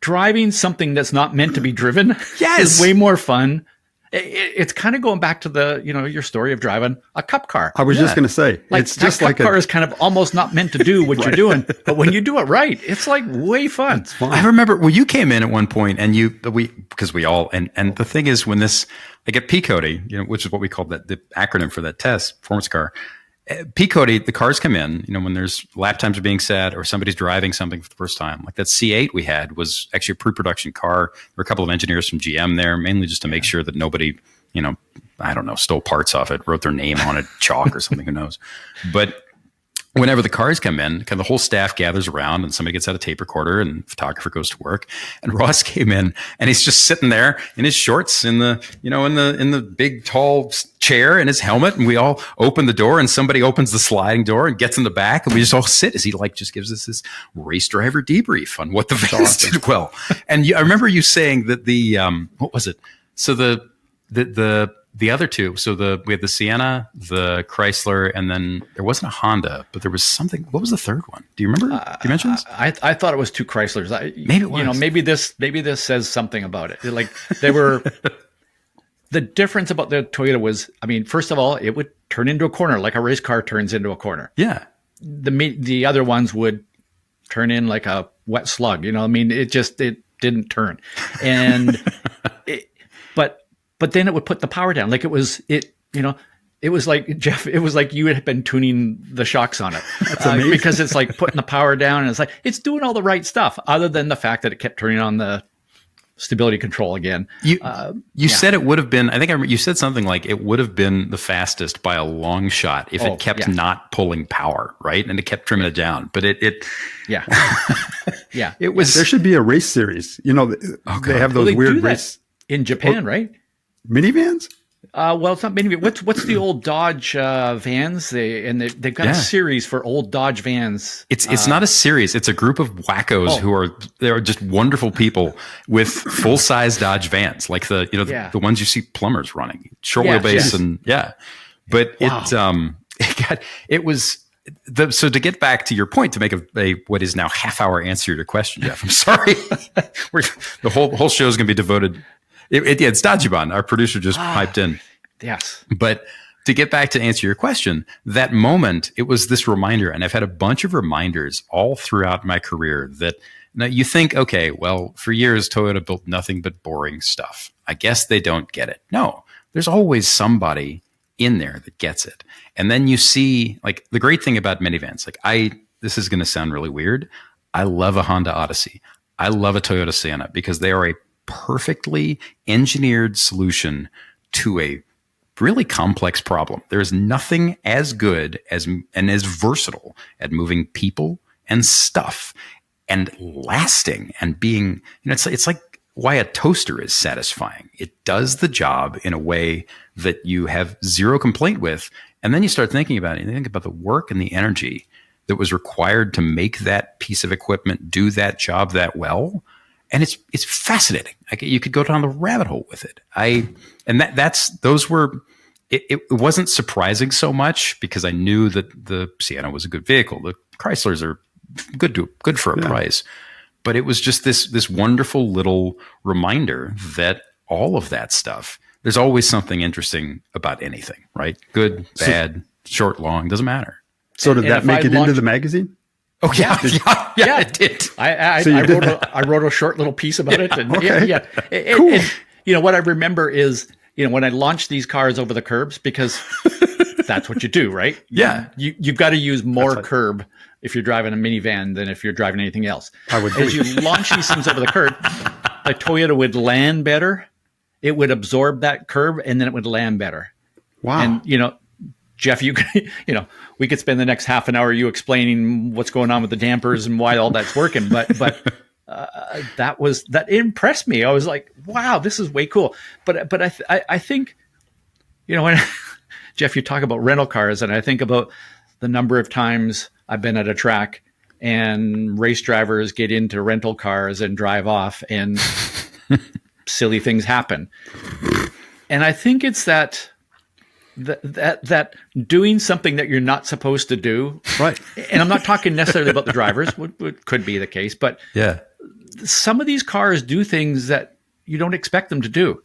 S3: driving something that's not meant to be driven is way more fun. It's kind of going back to your story of driving a cup car.
S2: I was just going to say,
S3: like,
S2: it's just like
S3: a car is kind of almost not meant to do what you're doing, but when you do it right, it's like way fun.
S2: It's fun.
S1: I remember, you came in at one point, and because we all, and the thing is, when this, like at P-Cody, which is what we called the acronym for that test, performance car. P-Cody, the cars come in, when there's lap times are being set or somebody's driving something for the first time. Like that C8 we had was actually a pre-production car. There were a couple of engineers from GM there, mainly just to make sure that nobody, I don't know, stole parts off it, wrote their name on it, chalk or something, who knows. But whenever the cars come in, kind of the whole staff gathers around, and somebody gets out a tape recorder, and the photographer goes to work. And Ross came in, and he's just sitting there in his shorts, in the big tall chair, and his helmet. And we all open the door, and somebody opens the sliding door and gets in the back, and we just all sit as he just gives us this race driver debrief on what the vans did well. And I remember you saying that what was it? So the other two, we had the Sienna, the Chrysler, and then there wasn't a Honda, but there was something. What was the third one? Do you remember? Did you mention this?
S3: I thought it was 2 Chryslers.
S1: Maybe it was.
S3: Maybe this says something about it. Like they were the difference about the Toyota was, I mean, first of all, it would turn into a corner like a race car turns into a corner.
S1: Yeah.
S3: The other ones would turn in like a wet slug. You know, I mean, it didn't turn. And but then it would put the power down. Like it was like, Jeff, it was like you had been tuning the shocks on it. That's amazing. Because it's like putting the power down and it's like, it's doing all the right stuff other than the fact that it kept turning on the stability control again.
S1: You said it would have been, I think you said something like it would have been the fastest by a long shot if it kept not pulling power, right? And it kept trimming it down. But it was.
S2: There should be a race series. You know, they have those weird race
S3: in Japan, right?
S2: Minivans?
S3: Well, it's not minivan. What's the old Dodge vans? They've got a series for old Dodge vans.
S1: It's not a series. It's a group of wackos they're just wonderful people with full size Dodge vans, like the ones you see plumbers running, short wheelbase and But it was. So to get back to your point, to make a what is now half-hour answer to your question, Jeff, I'm sorry. The whole show is going to be devoted. It's Dajiban, our producer, just piped in.
S3: Yes.
S1: But to get back to answer your question, that moment, it was this reminder, and I've had a bunch of reminders all throughout my career that now you think, okay, well, for years, Toyota built nothing but boring stuff. I guess they don't get it. No, there's always somebody in there that gets it. And then you see, like, the great thing about minivans, this is going to sound really weird. I love a Honda Odyssey. I love a Toyota Sienna because they are a perfectly engineered solution to a really complex problem. There is nothing as good and as versatile at moving people and stuff and lasting and being, it's like why a toaster is satisfying. It does the job in a way that you have zero complaint with. And then you start thinking about it and you think about the work and the energy that was required to make that piece of equipment do that job that well. And it's fascinating. You could go down the rabbit hole with it. It wasn't surprising so much because I knew that the Sienna was a good vehicle. The Chryslers are good for a price. But it was just this wonderful little reminder that all of that stuff, there's always something interesting about anything, right? Good, bad, short, long, doesn't matter.
S2: So did that make it into the magazine?
S1: Oh yeah, it did.
S3: I wrote a short little piece about it. And cool. And, what I remember is, when I launched these cars over the curbs, because that's what you do, right?
S1: Yeah.
S3: You've got to use more curb if you're driving a minivan than if you're driving anything else. As you launch these things over the curb, the Toyota would land better. It would absorb that curb and then it would land better.
S2: Wow.
S3: And, Jeff, we could spend the next half an hour you explaining what's going on with the dampers and why all that's working. But that impressed me. I was like, wow, this is way cool. But I think, when Jeff, you talk about rental cars, and I think about the number of times I've been at a track and race drivers get into rental cars and drive off, and silly things happen. And I think it's that doing something that you're not supposed to do.
S2: Right.
S3: And I'm not talking necessarily about the drivers, what could be the case, but some of these cars do things that you don't expect them to do.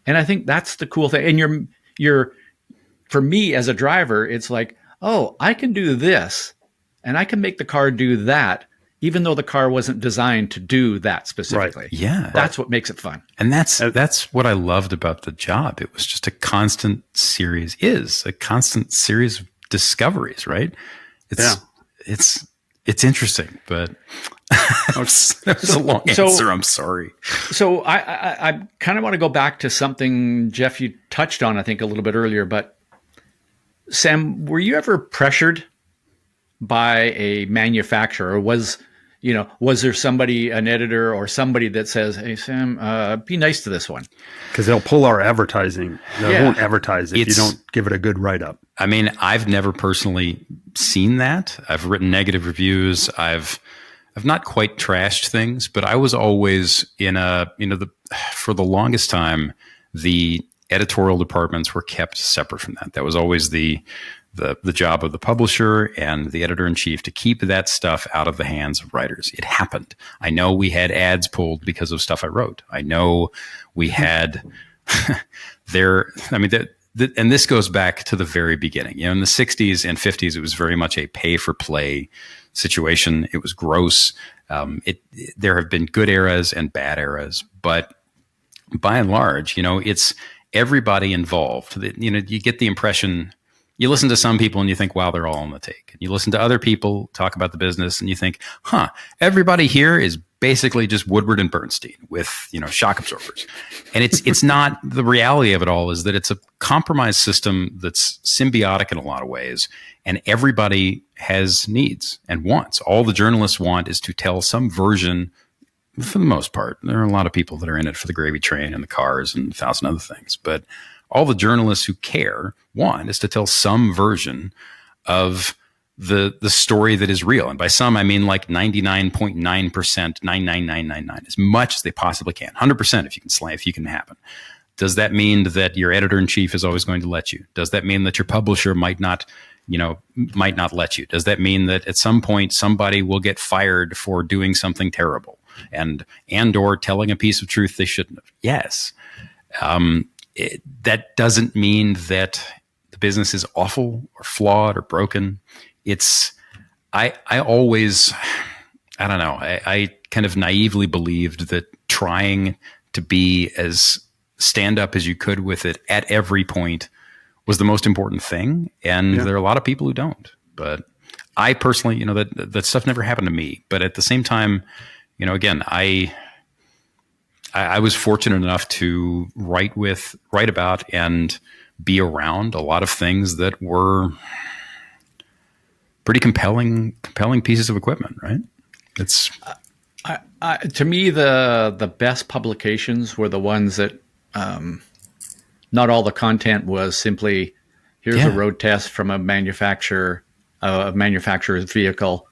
S3: And I think that's the cool thing. And you're for me as a driver, it's like, oh, I can do this and I can make the car do that, even though the car wasn't designed to do that specifically.
S1: Right. Yeah.
S3: That's what makes it fun.
S1: And that's what I loved about the job. It was just a constant series of discoveries, right? It's interesting, but that was a long answer. I'm sorry.
S3: So I kind of want to go back to something, Jeff, you touched on, I think, a little bit earlier, but Sam, were you ever pressured by a manufacturer? Or was there somebody, an editor or somebody that says, hey, Sam, be nice to this one?
S2: Because they'll pull our advertising. They won't advertise if you don't give it a good write-up.
S1: I mean, I've never personally seen that. I've written negative reviews. I've not quite trashed things, but I was always for the longest time, the editorial departments were kept separate from that. That was always the job of the publisher and the editor-in-chief to keep that stuff out of the hands of writers. It happened. I know we had ads pulled because of stuff I wrote. I know we had I mean, and this goes back to the very beginning. You know, in the 60s and 50s, it was very much a pay for play situation. It was gross. There have been good eras and bad eras, but by and large, you know, it's everybody involved. You know, you get the impression, you listen to some people and you think, wow, they're all on the take. And you listen to other people talk about the business and you think, everybody here is basically just Woodward and Bernstein with, you know, shock absorbers. And it's not, the reality of it all is that it's a compromised system that's symbiotic in a lot of ways. And everybody has needs and wants. All the journalists want is to tell some version, for the most part. There are a lot of people that are in it for the gravy train and the cars and 1,000 other things. But all the journalists who care want is to tell some version of the story that is real. And by some, I mean like 99.9%, 99999, as much as they possibly can. 100% if you can happen. Does that mean that your editor-in-chief is always going to let you? Does that mean that your publisher might not let you? Does that mean that at some point somebody will get fired for doing something terrible and or telling a piece of truth they shouldn't have? Yes. That doesn't mean that the business is awful or flawed or broken. I kind of naively believed that trying to be as stand up as you could with it at every point was the most important thing. And there are a lot of people who don't. But I personally, you know, that stuff never happened to me. But at the same time, you know, again, I was fortunate enough to write about and be around a lot of things that were pretty compelling pieces of equipment, right? It's
S3: to me, the best publications were the ones that not all the content was simply here's a road test from a manufacturer's vehicle,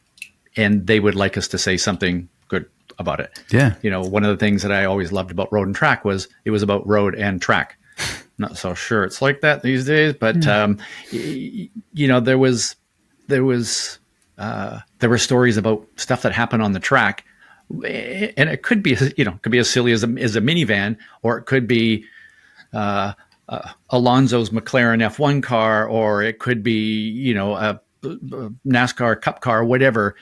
S3: and they would like us to say something good about it. Yeah. You know, one of the things that I always loved about Road and Track was it was about road and track. Not so sure it's like that these days, but you know, there were stories about stuff that happened on the track, and it could be, you know, could be as silly as a minivan, or it could be Alonso's McLaren F1 car, or it could be, you know, a NASCAR Cup car, whatever,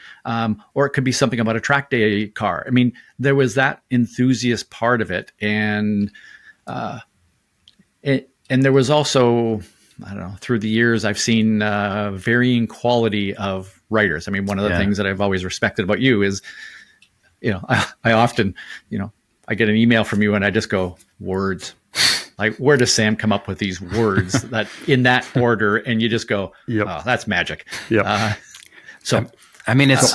S3: or it could be something about a track day car. I mean, there was that enthusiast part of it, and there was also, I don't know, through the years, I've seen varying quality of writers. I mean, one of the things that I've always respected about you is, you know, I often, you know, I get an email from you and I just go, words. Like, where does Sam come up with these words that in that order? And you just go, oh, that's magic.
S2: Yeah.
S3: So,
S1: I mean, it's,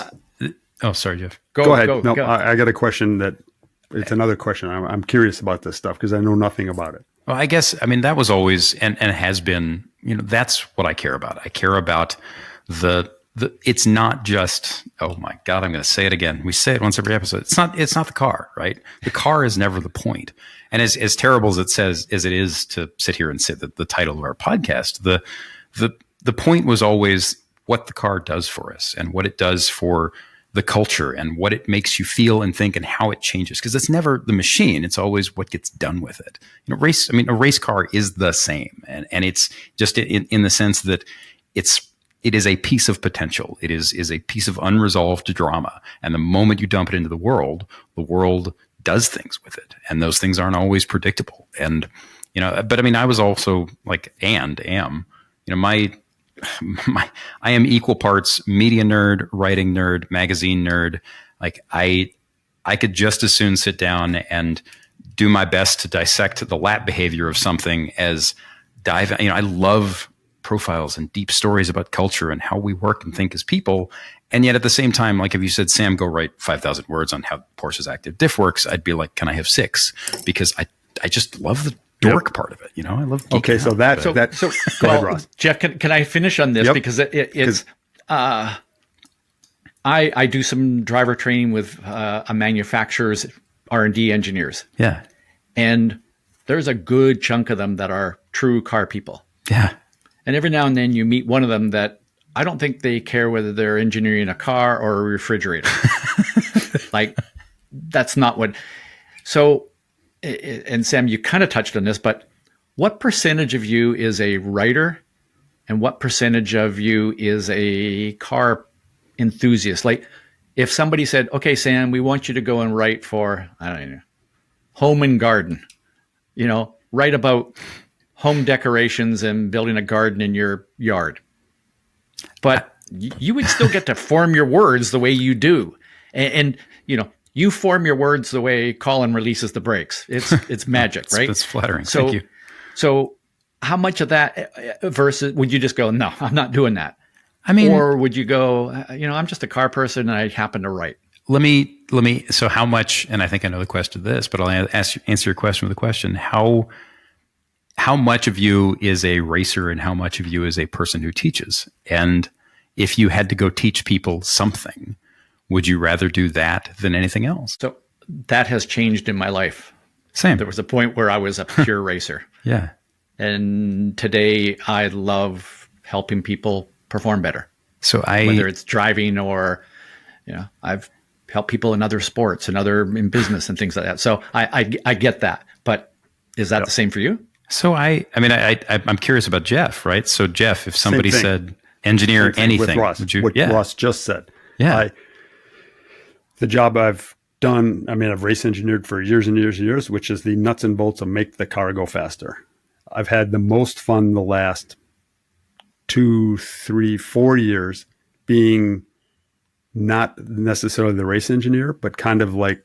S1: oh, sorry, Jeff.
S2: Go ahead. No, I got a question that it's another question. I'm curious about this stuff because I know nothing about it.
S1: Well, I guess, I mean, that was always, and has been, you know, that's what I care about. I care about it's not just, oh my God, I'm going to say it again. We say it once every episode. It's not the car, right? The car is never the point. And as terrible as it is to sit here and say the title of our podcast, the point was always what the car does for us and what it does for the culture and what it makes you feel and think and how it changes. Because it's never the machine. It's always what gets done with it. You know, a race car is the same. And it's just in the sense that it is a piece of potential. It is a piece of unresolved drama. And the moment you dump it into the world does things with it. And those things aren't always predictable. And, you know, but I mean, I was also like, am, you know, I am equal parts media nerd, writing nerd, magazine nerd. Like I could just as soon sit down and do my best to dissect the lap behavior of something as dive. You know, I love profiles and deep stories about culture and how we work and think as people. And yet at the same time, like if you said, Sam, go write 5,000 words on how Porsche's active diff works, I'd be like, can I have 6? Because I just love the dork part of it. You know, I love.
S2: Okay. So that, go ahead, Ross.
S3: Jeff, can I finish on this? Yep. Because it's, I do some driver training with a manufacturer's R&D engineers.
S1: Yeah.
S3: And there's a good chunk of them that are true car people.
S1: Yeah.
S3: And every now and then you meet one of them that I don't think they care whether they're engineering a car or a refrigerator. Like, that's not what. So, and Sam, you kind of touched on this, but what percentage of you is a writer and what percentage of you is a car enthusiast? Like if somebody said, okay, Sam, we want you to go and write for, I don't know, Home and Garden, write about home decorations and building a garden in your yard. But you would still get to form your words the way you do. And you form your words the way Colin releases the brakes. It's magic, right?
S1: That's flattering.
S3: So,
S1: Thank you.
S3: So how much of that versus would you just go, no, I'm not doing that?
S1: I mean,
S3: or would you go, I'm just a car person and I happen to write?
S1: Let me, so how much, and I think I know the question to this, but I'll answer your question with a question. How much of you is a racer and how much of you is a person who teaches? And if you had to go teach people something, would you rather do that than anything else?
S3: So that has changed in my life.
S1: Same.
S3: There was a point where I was a pure racer.
S1: Yeah.
S3: And today I love helping people perform better.
S1: So
S3: whether it's driving or, I've helped people in other sports and in business and things like that. So I get that, but is that the same for you?
S1: So I'm curious about Jeff, right? So Jeff, if somebody said engineer anything,
S2: with Ross,
S1: would you?
S2: What Ross just said.
S1: Yeah.
S2: The job I've done, I've race engineered for years and years and years, which is the nuts and bolts of make the car go faster. I've had the most fun the last 2, 3, 4 years being not necessarily the race engineer, but kind of like,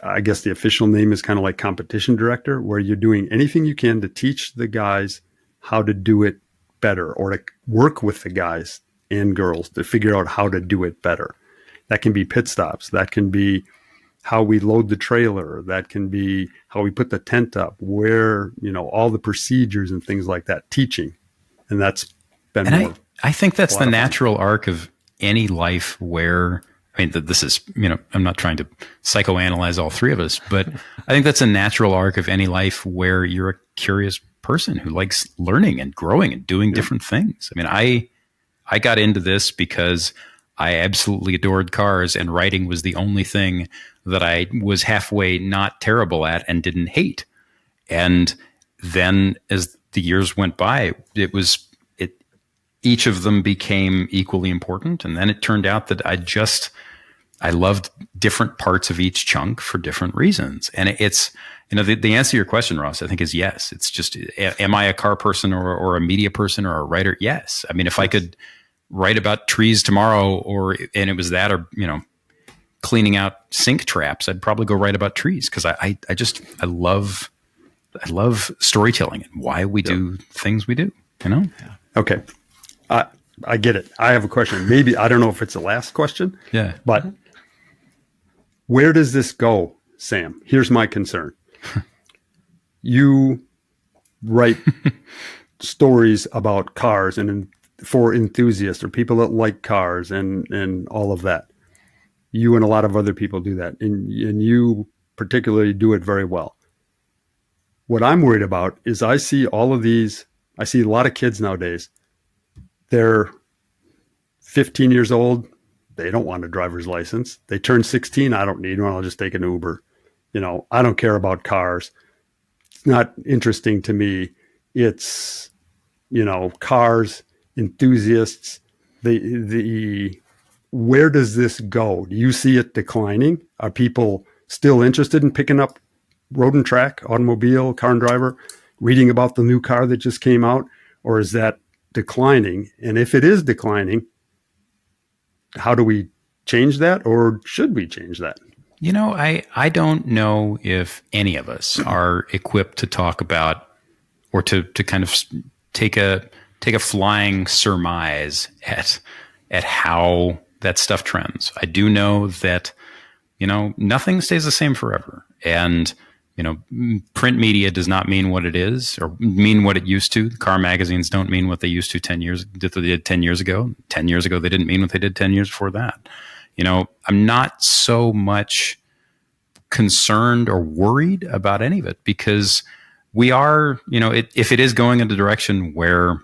S2: I guess the official name is kind of like competition director, where you're doing anything you can to teach the guys how to do it better, or to work with the guys and girls to figure out how to do it better. That can be pit stops. That can be how we load the trailer. That can be how we put the tent up, where, all the procedures and things like that, teaching. And that's been more.
S1: I think that's the natural arc of any life where, this is, I'm not trying to psychoanalyze all three of us, but I think that's a natural arc of any life where you're a curious person who likes learning and growing and doing different things. I got into this because I absolutely adored cars, and writing was the only thing that I was halfway not terrible at and didn't hate. And then as the years went by, each of them became equally important. And then it turned out that I loved different parts of each chunk for different reasons. And it's, the answer to your question, Ross, I think is yes. It's just, am I a car person or a media person or a writer? Yes. If I could write about trees tomorrow and it was that, or, cleaning out sink traps, I'd probably go write about trees. Cause I love storytelling and why we do things we do, Yeah.
S2: Okay. I get it. I have a question. Maybe, I don't know if it's the last question.
S1: Yeah.
S2: But where does this go, Sam? Here's my concern. You write stories about cars and for enthusiasts or people that like cars and all of that. You and a lot of other people do that. And you particularly do it very well. What I'm worried about is I see a lot of kids nowadays. They're 15 years old. They don't want a driver's license. They turn 16. I don't need one. I'll just take an Uber. I don't care about cars. It's not interesting to me. It's, cars, enthusiasts, where does this go? Do you see it declining? Are people still interested in picking up road and track, automobile, car and driver, reading about the new car that just came out? Or is that declining? And if it is declining, how do we change that, or should we change that?
S1: I don't know if any of us are equipped to talk about or to kind of take a flying surmise at how that stuff trends. I do know that, nothing stays the same forever. And, print media does not mean what it is or mean what it used to. Car magazines don't mean what they used to 10 years ago. 10 years ago, they didn't mean what they did 10 years before that. I'm not so much concerned or worried about any of it because we are, if it is going in a direction where,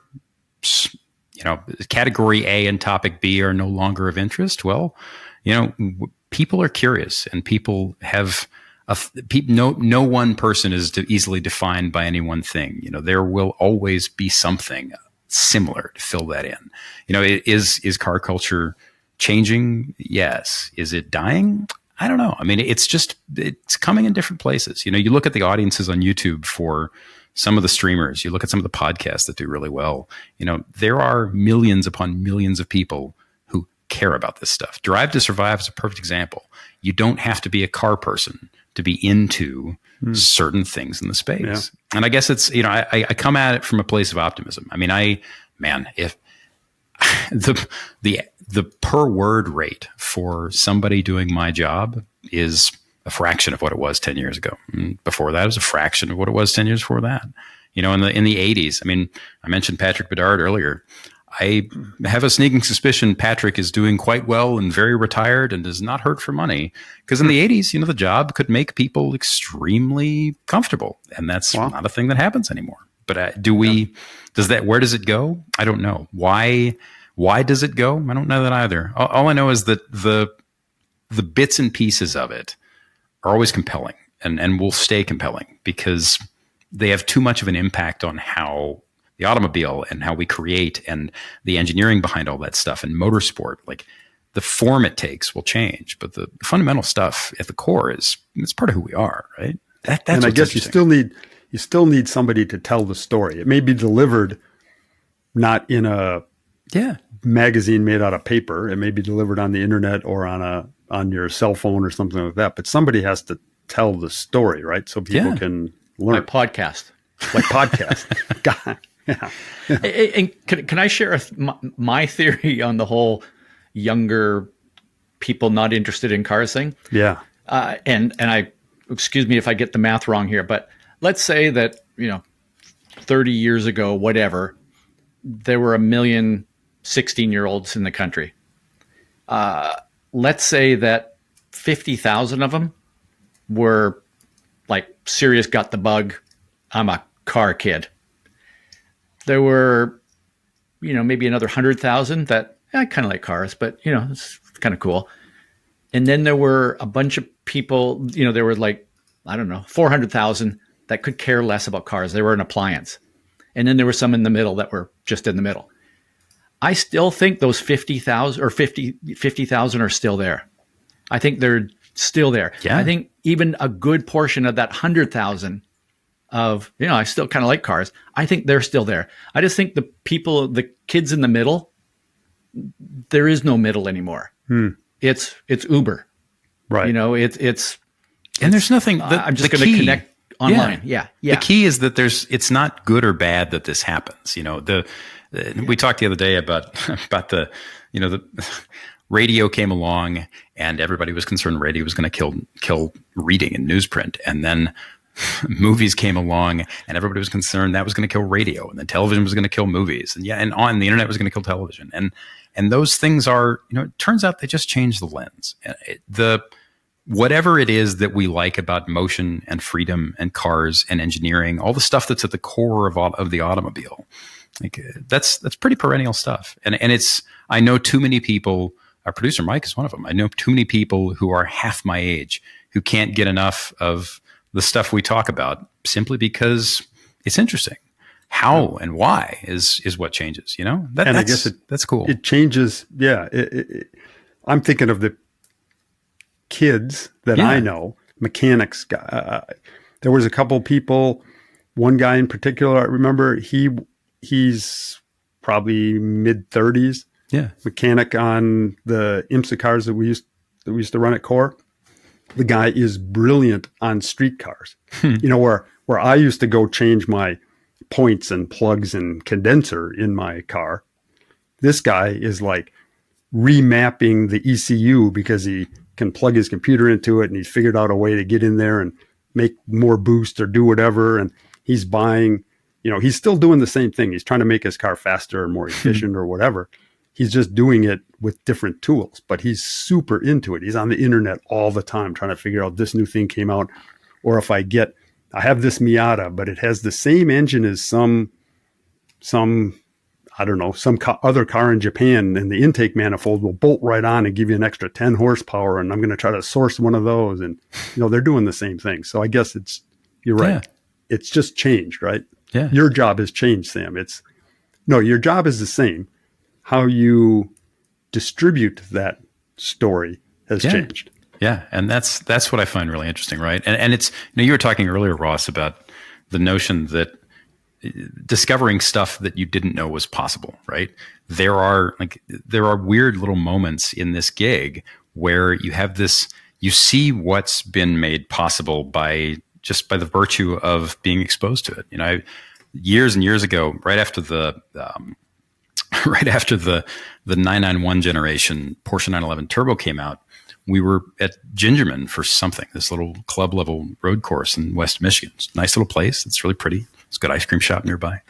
S1: category A and topic B are no longer of interest, well, people are curious and people have, no one person is easily defined by any one thing. There will always be something similar to fill that in. Is car culture changing? Yes. Is it dying? I don't know. I mean, it's coming in different places. You look at the audiences on YouTube for some of the streamers, you look at some of the podcasts that do really well. There are millions upon millions of people who care about this stuff. Drive to Survive is a perfect example. You don't have to be a car person to be into certain things in the space. Yeah. And I guess it's, I come at it from a place of optimism. I mean, if the per word rate for somebody doing my job is a fraction of what it was 10 years ago. And before that, it was a fraction of what it was 10 years before that. In the 80s, I mean, I mentioned Patrick Bedard earlier. I have a sneaking suspicion Patrick is doing quite well and very retired and does not hurt for money. Because in the 80s, the job could make people extremely comfortable. And that's not a thing that happens anymore. But where does it go? I don't know. Why does it go? I don't know that either. All I know is that the bits and pieces of it are always compelling and will stay compelling because they have too much of an impact on how the automobile and how we create and the engineering behind all that stuff and motorsport, like the form it takes will change, but the fundamental stuff at the core it's part of who we are, right? That's
S2: and I guess you still need somebody to tell the story. It may be delivered not in a magazine made out of paper. It may be delivered on the internet or on your cell phone or something like that. But somebody has to tell the story, right? So people can learn.
S3: Like podcast.
S2: God. Yeah.
S3: And can I share my theory on the whole younger people not interested in cars thing?
S2: Yeah.
S3: And I, excuse me if I get the math wrong here, but let's say that, 30 years ago, whatever, there were 1 million 16-year-olds in the country. Let's say that 50,000 of them were like serious, got the bug, I'm a car kid. There were, maybe another 100,000 that I kind of like cars, but it's kind of cool. And then there were a bunch of people, there were like, I don't know, 400,000 that could care less about cars. They were an appliance. And then there were some in the middle that were just in the middle. I still think those 50,000 or 50,000 are still there. I think they're still there. Yeah. I think even a good portion of that 100,000 of, I still kind of like cars. I think they're still there. I just think the kids in the middle, there is no middle anymore. It's Uber.
S2: Right.
S1: And there's nothing.
S3: I'm just going to connect online. Yeah.
S1: The key is that it's not good or bad that this happens. We talked the other day about the radio came along and everybody was concerned radio was going to kill reading in newsprint. And then movies came along and everybody was concerned that was going to kill radio, and then television was going to kill movies, and the internet was going to kill television. And those things are, it turns out they just change the lens. Whatever it is that we like about motion and freedom and cars and engineering, all the stuff that's at the core of the automobile, like that's pretty perennial stuff. And I know too many people. Our producer Mike is one of them. I know too many people who are half my age who can't get enough of the stuff we talk about simply because it's interesting. How and why is what changes, I guess that's cool.
S2: It changes. Yeah. I'm thinking of the kids that I know, mechanics. There was a couple people, one guy in particular, I remember he's probably mid 30s.
S1: Yeah.
S2: Mechanic on the IMSA cars that we used to run at Core. The guy is brilliant on street cars. Where I used to go change my points and plugs and condenser in my car. This guy is like remapping the ECU because he can plug his computer into it and he's figured out a way to get in there and make more boost or do whatever. And he's buying, he's still doing the same thing. He's trying to make his car faster or more efficient or whatever. He's just doing it with different tools, but he's super into it. He's on the internet all the time trying to figure out this new thing came out. Or if I have this Miata, but it has the same engine as some I don't know, some other car in Japan, and the intake manifold will bolt right on and give you an extra 10 horsepower. And I'm going to try to source one of those. And, they're doing the same thing. So I guess you're right.
S1: Yeah.
S2: It's just changed, right?
S1: Yeah.
S2: Your job has changed, Sam. Your job is the same. How you distribute that story has changed.
S1: Yeah. And that's what I find really interesting, right? And it's, you were talking earlier, Ross, about the notion that discovering stuff that you didn't know was possible, right? There are weird little moments in this gig where you see what's been made possible by the virtue of being exposed to it. Years and years ago, right after the 991 generation Porsche 911 Turbo came out, we were at Gingerman for something, this little club level road course in West Michigan. It's a nice little place. It's really pretty. It's a good ice cream shop nearby.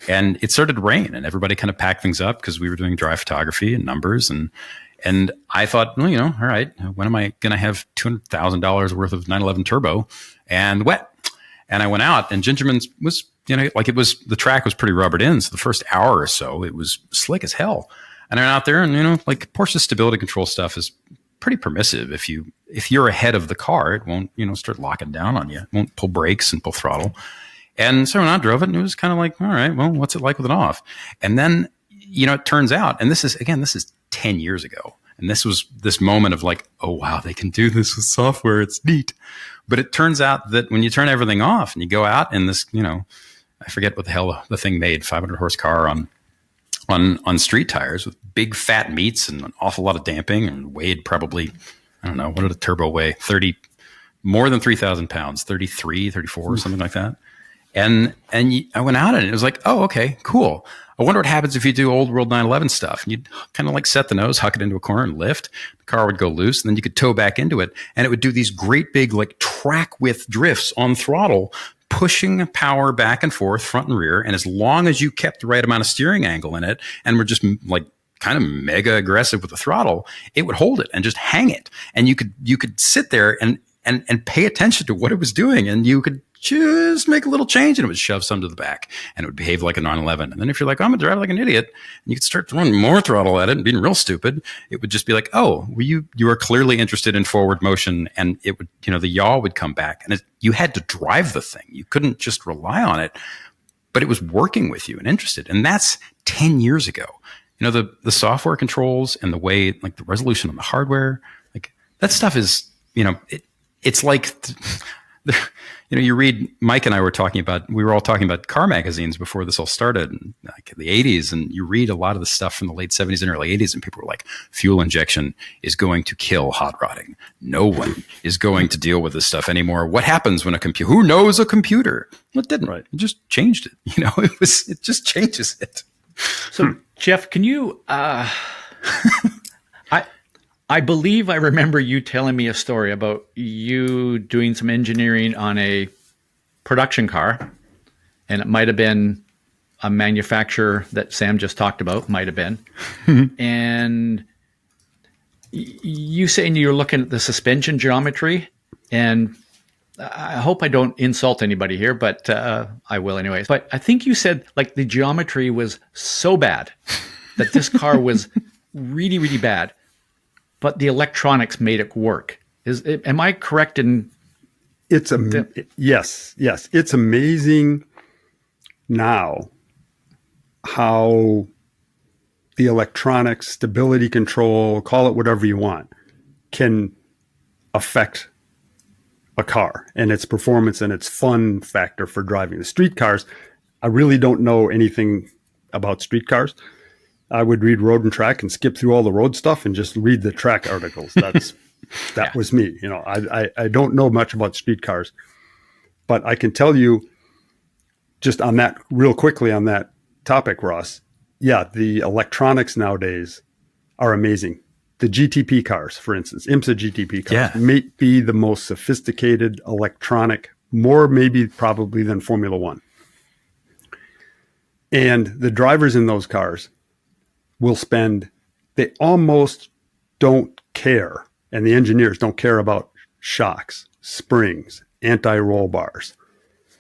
S1: And it started to rain, and everybody kind of packed things up because we were doing dry photography and numbers. And I thought, well, all right, when am I going to have $200,000 worth of 911 Turbo and wet? And I went out, and Gingerman's was, the track was pretty rubbered in. So the first hour or so, it was slick as hell. And I went out there, and, Porsche's stability control stuff is pretty permissive. If you're ahead of the car, it won't, start locking down on you. It won't pull brakes and pull throttle. And so when I drove it, and it was kind of like, all right, well, what's it like with it off? And then, it turns out, and this is 10 years ago. And this was this moment of like, oh, wow, they can do this with software. It's neat. But it turns out that when you turn everything off and you go out in this, I forget what the hell the thing made, 500 horse car on street tires with big fat meats and an awful lot of damping, and weighed probably, I don't know, what did a turbo weigh? More than 3,000 pounds, 33, 34, something like that. And I went out and it was like, oh, okay, cool. I wonder what happens if you do old world 911 stuff. And you'd kind of like set the nose, huck it into a corner and lift. The car would go loose, and then you could tow back into it. And it would do these great big like track width drifts on throttle, pushing power back and forth, front and rear. And as long as you kept the right amount of steering angle in it and were just like kind of mega aggressive with the throttle, it would hold it and just hang it. And you could sit there and pay attention to what it was doing. And you could just make a little change, and it would shove some to the back, and it would behave like a 911. And then if you're like, I'm going to drive like an idiot, and you could start throwing more throttle at it and being real stupid, it would just be like, oh, well, you are clearly interested in forward motion. And it would, the yaw would come back, and you had to drive the thing. You couldn't just rely on it, but it was working with you and interested. And that's 10 years ago. The software controls and the way, like the resolution on the hardware, like that stuff is, it's like, you read, Mike and I we were all talking about car magazines before this all started, in like the 80s, and you read a lot of the stuff from the late 70s and early 80s, and people were like, fuel injection is going to kill hot rodding. No one is going to deal with this stuff anymore. What happens when who knows a computer? Well, it didn't. Right. It just changed it. It just changes it.
S3: So, Jeff, can you, I believe I remember you telling me a story about you doing some engineering on a production car, and it might have been a manufacturer that Sam just talked about, might have been. And you saying you're looking at the suspension geometry, and I hope I don't insult anybody here, but I will anyways. But I think you said like the geometry was so bad that this car was really, really bad, but the electronics made it work. Am I correct in?
S2: Yes. It's amazing now how the electronics, stability control, call it whatever you want, can affect a car and its performance and its fun factor for driving. The street cars, I really don't know anything about street cars. I would read Road and Track and skip through all the road stuff and just read the track articles. That was me. I don't know much about street cars, but I can tell you just on that real quickly on that topic, Ross. Yeah, the electronics nowadays are amazing. The GTP cars, for instance, IMSA GTP cars may be the most sophisticated electronic, more maybe probably than Formula One. And the drivers in those cars they almost don't care, and the engineers don't care about shocks, springs, anti-roll bars,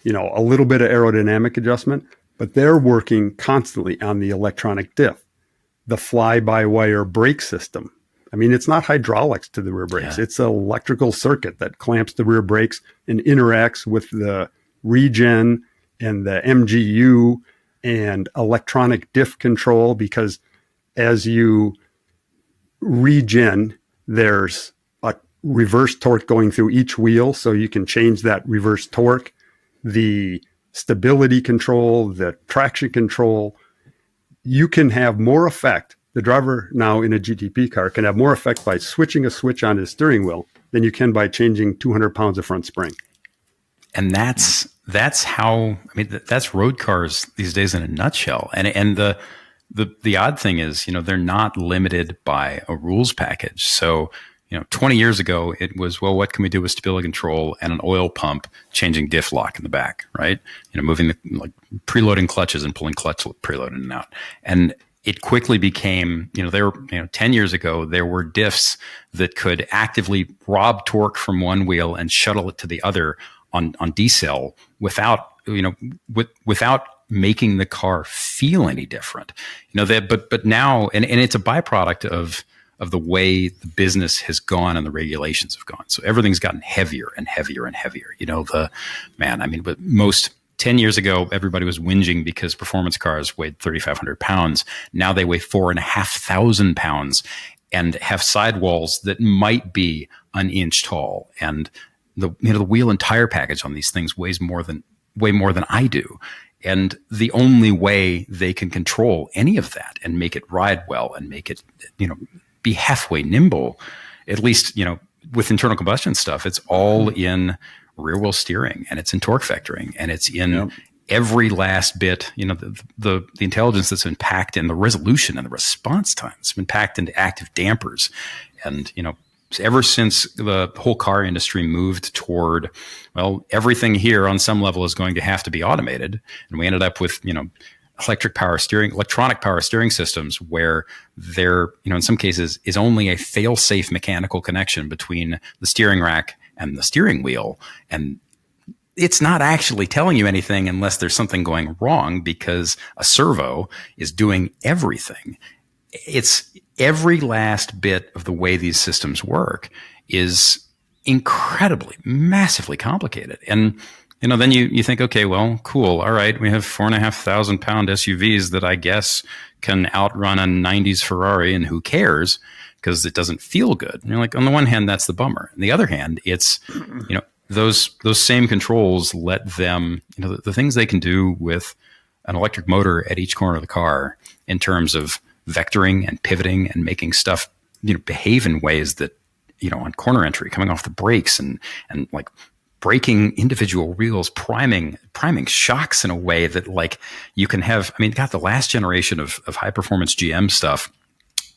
S2: a little bit of aerodynamic adjustment. but they're working constantly on the electronic diff, the fly-by-wire brake system. I mean, it's not hydraulics to the rear brakes.
S1: Yeah.
S2: It's an electrical circuit that clamps the rear brakes and interacts with the regen and the MGU and electronic diff control, because as you regen, there's a reverse torque going through each wheel, so you can change that reverse torque, the stability control, the traction control. You can have more effect. The driver now in a GTP car can have more effect by switching a switch on his steering wheel than you can by changing 200 pounds of front spring.
S1: And that's how, I mean, that's road cars these days in a nutshell. And the odd thing is, they're not limited by a rules package. So, 20 years ago, it was, well, what can we do with stability control and an oil pump changing diff lock in the back, right? Moving preloading clutches and pulling clutch preload in and out. And it quickly became, 10 years ago, there were diffs that could actively rob torque from one wheel and shuttle it to the other on decel without making the car feel any different. But now, and it's a byproduct of the way the business has gone and the regulations have gone. So everything's gotten heavier and heavier and heavier. But most 10 years ago, everybody was whinging because performance cars weighed 3,500 pounds. Now they weigh 4,500 pounds and have sidewalls that might be an inch tall. And the wheel and tire package on these things way more than I do. And the only way they can control any of that and make it ride well and make it, be halfway nimble, at least, with internal combustion stuff, it's all in rear wheel steering, and it's in torque vectoring, and it's in every last bit, the intelligence that's been packed in the resolution and the response time. It's been packed into active dampers. And, ever since the whole car industry moved toward, well, everything here on some level is going to have to be automated. And we ended up with, electronic power steering systems where there, in some cases is only a fail-safe mechanical connection between the steering rack and the steering wheel. And it's not actually telling you anything unless there's something going wrong, because a servo is doing everything. It's every last bit of the way these systems work is incredibly, massively complicated. And, then you think, okay, well, cool. All right. We have 4,500 pound SUVs that I guess can outrun a 90s Ferrari, and who cares, because it doesn't feel good. And you're like, on the one hand, that's the bummer. On the other hand, it's, those same controls let them, the things they can do with an electric motor at each corner of the car in terms of vectoring and pivoting and making stuff, behave in ways that, on corner entry, coming off the brakes and like breaking individual wheels, priming shocks in a way that like you can have, the last generation of high performance GM stuff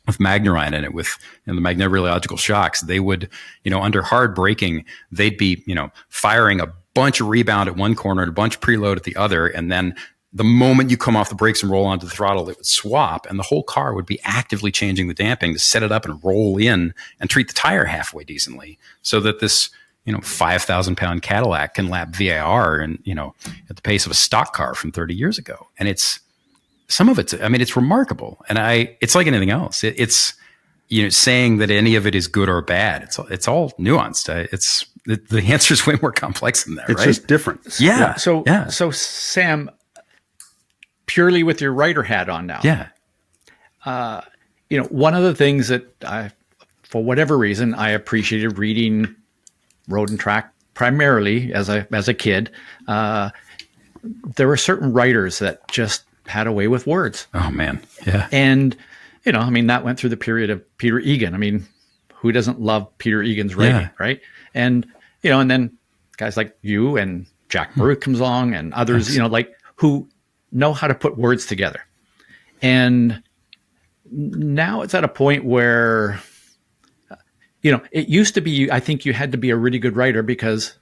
S1: with Magnarine in it, with the magnetoreological shocks, they would, under hard braking, they'd be, firing a bunch of rebound at one corner and a bunch of preload at the other. And then the moment you come off the brakes and roll onto the throttle, it would swap, and the whole car would be actively changing the damping to set it up and roll in and treat the tire halfway decently, so that this, 5,000 pound Cadillac can lap VIR and, at the pace of a stock car from 30 years ago. And some of it's remarkable. And it's like anything else. It's, saying that any of it is good or bad. It's all nuanced. The answer is way more complex than that, right?
S2: It's just different.
S1: Yeah.
S3: So Sam, purely with your writer hat on now.
S1: Yeah.
S3: One of the things that for whatever reason, I appreciated reading Road and Track primarily as a kid. There were certain writers that just had a way with words.
S1: Oh man. Yeah.
S3: And, that went through the period of Peter Egan. Who doesn't love Peter Egan's writing, right? And, and then guys like you and Jack Baruch comes along, and others, who know how to put words together. And now it's at a point where, it used to be, I think you had to be a really good writer because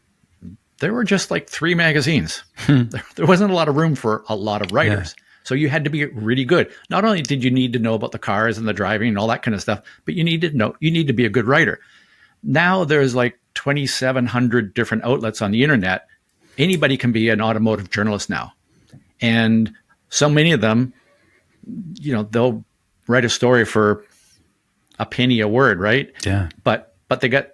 S3: there were just like 3 magazines. There wasn't a lot of room for a lot of writers. Yeah. So you had to be really good. Not only did you need to know about the cars and the driving and all that kind of stuff, but you need to be a good writer. Now there's like 2,700 different outlets on the internet. Anybody can be an automotive journalist now. And so many of them, they'll write a story for a penny a word, right?
S1: Yeah.
S3: But they got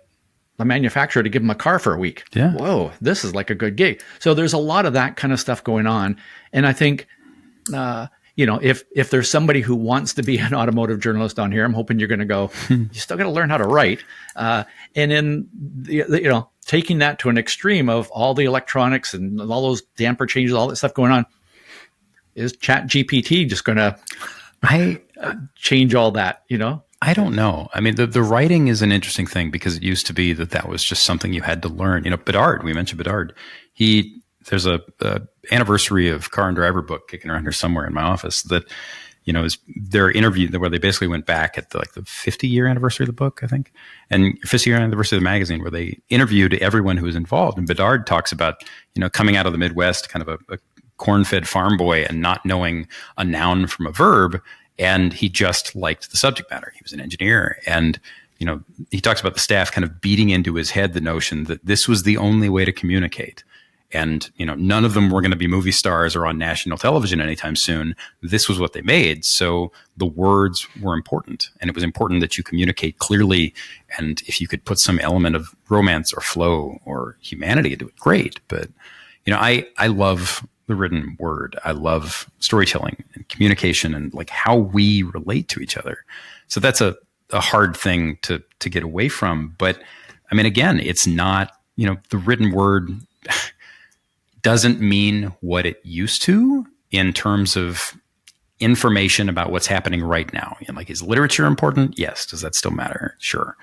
S3: the manufacturer to give them a car for a week.
S1: Yeah.
S3: Whoa, this is like a good gig. So there's a lot of that kind of stuff going on. And I think, if there's somebody who wants to be an automotive journalist on here, I'm hoping you're going to go, you still got to learn how to write. And in taking that to an extreme of all the electronics and all those damper changes, all that stuff going on, is Chat GPT just going to change all that,
S1: I don't know. I mean, the writing is an interesting thing because it used to be that was just something you had to learn. Bedard, we mentioned Bedard. There's a anniversary of Car and Driver book kicking around here somewhere in my office that, is their interview where they basically went back at the 50-year anniversary of the book, I think, and 50-year anniversary of the magazine, where they interviewed everyone who was involved. And Bedard talks about, coming out of the Midwest, kind of a corn-fed farm boy and not knowing a noun from a verb. And he just liked the subject matter. He was an engineer. And, he talks about the staff kind of beating into his head the notion that this was the only way to communicate. And, none of them were going to be movie stars or on national television anytime soon. This was what they made. So the words were important. And it was important that you communicate clearly. And if you could put some element of romance or flow or humanity into it, great. But, I love the written word. I love storytelling and communication and like how we relate to each other. So that's a hard thing to get away from. But I mean, again, it's not, the written word doesn't mean what it used to in terms of information about what's happening right now. Like, is literature important? Yes. Does that still matter? Sure.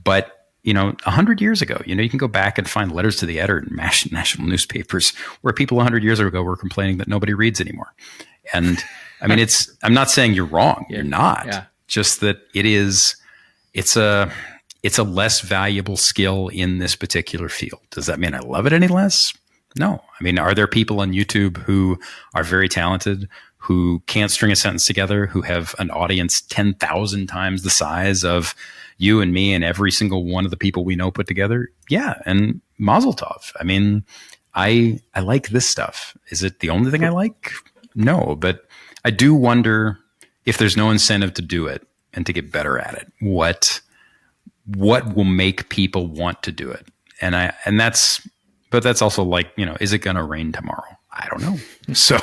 S1: But 100 years ago, you can go back and find letters to the editor in national newspapers where people 100 years ago were complaining that nobody reads anymore. And I mean, I'm not saying you're wrong. You're not. Yeah. Just that it's a less valuable skill in this particular field. Does that mean I love it any less? No. I mean, are there people on YouTube who are very talented, who can't string a sentence together, who have an audience 10,000 times the size of you and me and every single one of the people we know put together? Yeah. And mazel tov. I mean, I like this stuff. Is it the only thing I like? No, but I do wonder if there's no incentive to do it and to get better at it. What will make people want to do it? But that's also like, is it going to rain tomorrow? I don't know. So,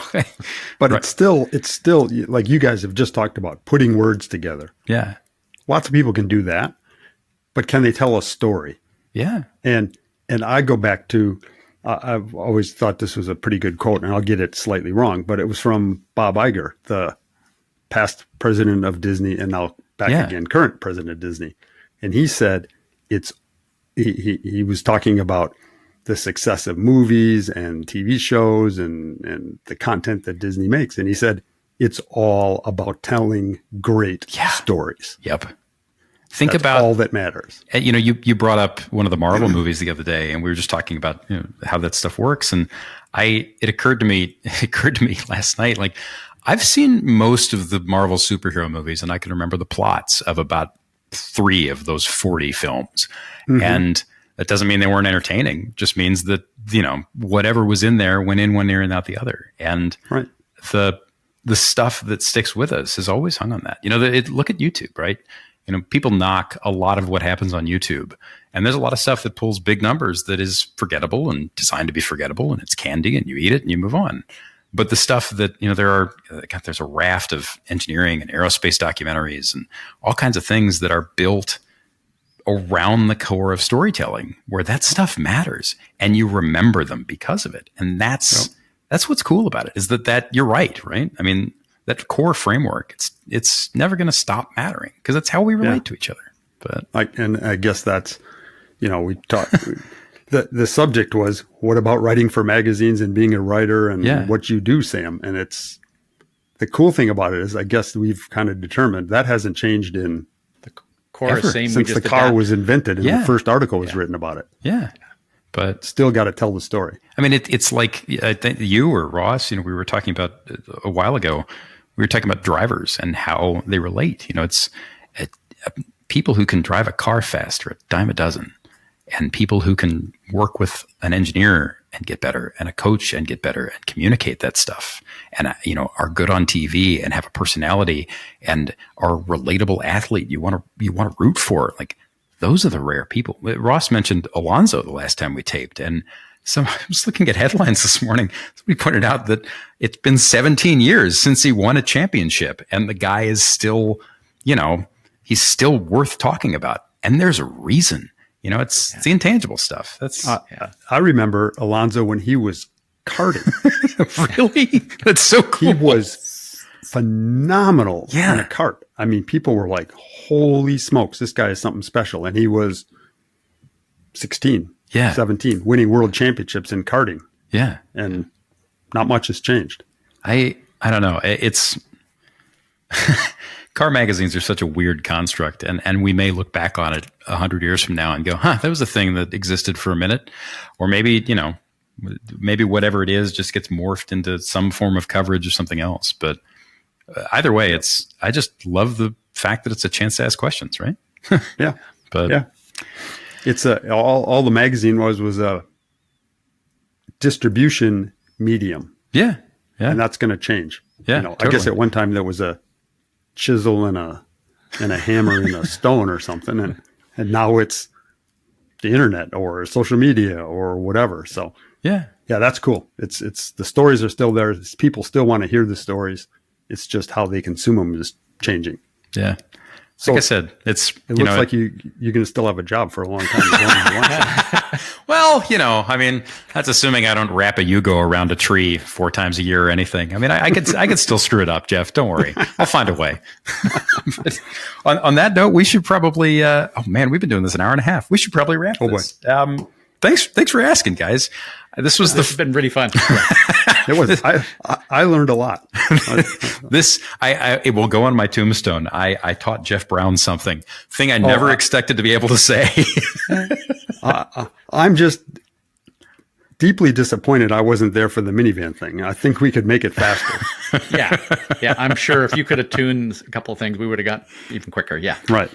S2: but it's still like you guys have just talked about putting words together.
S1: Yeah.
S2: Lots of people can do that, but can they tell a story?
S1: Yeah.
S2: And I go back to, I've always thought this was a pretty good quote, and I'll get it slightly wrong, but it was from Bob Iger, the past president of Disney and now back again, current president of Disney. And he said he was talking about the success of movies and TV shows and the content that Disney makes. And he said, it's all about telling great stories.
S1: Yep.
S2: That's about all that matters.
S1: You brought up one of the Marvel movies the other day, and we were just talking about how that stuff works. And it occurred to me last night, like, I've seen most of the Marvel superhero movies, and I can remember the plots of about 3 of those 40 films. Mm-hmm. And that doesn't mean they weren't entertaining. It just means that, whatever was in there went in one ear and out the other. And the stuff that sticks with us is always hung on that. Look at YouTube, right? People knock a lot of what happens on YouTube. And there's a lot of stuff that pulls big numbers that is forgettable and designed to be forgettable, and it's candy and you eat it and you move on. But the stuff that, there's a raft of engineering and aerospace documentaries and all kinds of things that are built around the core of storytelling where that stuff matters and you remember them because of it. And that's what's cool about it, is that you're right? I mean, that core framework, it's never going to stop mattering because that's how we relate to each other. But
S2: I guess that's, we talked, the subject was, what about writing for magazines and being a writer and what you do, Sam? And it's, the cool thing about it is, I guess we've kind of determined that hasn't changed in
S3: the core
S2: since the car was invented and the first article was written about it.
S1: Yeah. But
S2: still got to tell the story.
S1: I mean, it's like, I think you or Ross, we were talking about a while ago, we were talking about drivers and how they relate. It's people who can drive a car fast are a dime a dozen, and people who can work with an engineer and get better, and a coach and get better, and communicate that stuff, and are good on TV and have a personality and are a relatable athlete you want to root for. Like, those are the rare people. Ross mentioned Alonso the last time we taped, and so I was looking at headlines this morning. Somebody pointed out that it's been 17 years since he won a championship, and the guy is still, he's still worth talking about. And there's a reason. It's the intangible stuff. That's
S2: I remember Alonso when he was karting.
S1: Really? That's so cool.
S2: He was phenomenal in a kart. I mean, people were like, holy smokes, this guy is something special. And he was 16, 17, winning world championships in karting.
S1: Yeah.
S2: And not much has changed.
S1: I don't know. It's car magazines are such a weird construct, and we may look back on it 100 years from now and go, that was a thing that existed for a minute. Or maybe, maybe whatever it is just gets morphed into some form of coverage or something else. But either way, I just love the fact that it's a chance to ask questions, right?
S2: Yeah.
S1: But
S2: yeah. It's all the magazine was a distribution medium.
S1: Yeah. Yeah.
S2: And that's going to change.
S1: Yeah.
S2: Totally. I guess at one time there was a chisel and a hammer and a stone or something. And now it's the internet or social media or whatever. So yeah, that's cool. It's the stories are still there. People still want to hear the stories. It's just how they consume them is changing.
S1: Yeah. So, like I said, it
S2: looks like you're going to still have a job for a long time. As long as you want to.
S1: Well, I mean, that's assuming I don't wrap a Yugo around a tree 4 times a year or anything. I mean, I could still screw it up, Jeff. Don't worry. I'll find a way. But on that note, we should probably, we've been doing this an hour and a half. We should probably wrap this. Thanks for asking, guys. This has
S3: been really fun.
S2: It was. I learned a lot.
S1: It will go on my tombstone. I taught Jeff Brown something I never expected to be able to say.
S2: I'm just deeply disappointed I wasn't there for the minivan thing. I think we could make it faster.
S3: Yeah. I'm sure if you could have tuned a couple of things, we would have got even quicker. Yeah.
S2: Right.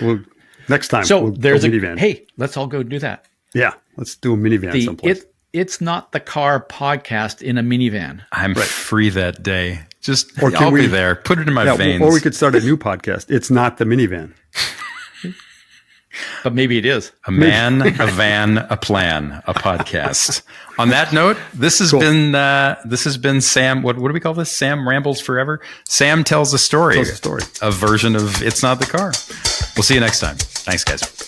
S2: Well, next time.
S3: So there's
S2: a minivan.
S3: Hey, let's all go do that.
S2: Yeah. Let's do a minivan someplace.
S3: It's Not the Car podcast in a minivan.
S1: I'm free that day. I'll be there. Put it in my veins.
S2: Or we could start a new podcast. It's Not the Minivan.
S3: But maybe it is.
S1: A man, a van, a plan, a podcast. On that note, this has been Sam. What do we call this? Sam Rambles Forever. Sam tells a story.
S2: Tells a story.
S1: A version of It's Not the Car. We'll see you next time. Thanks, guys.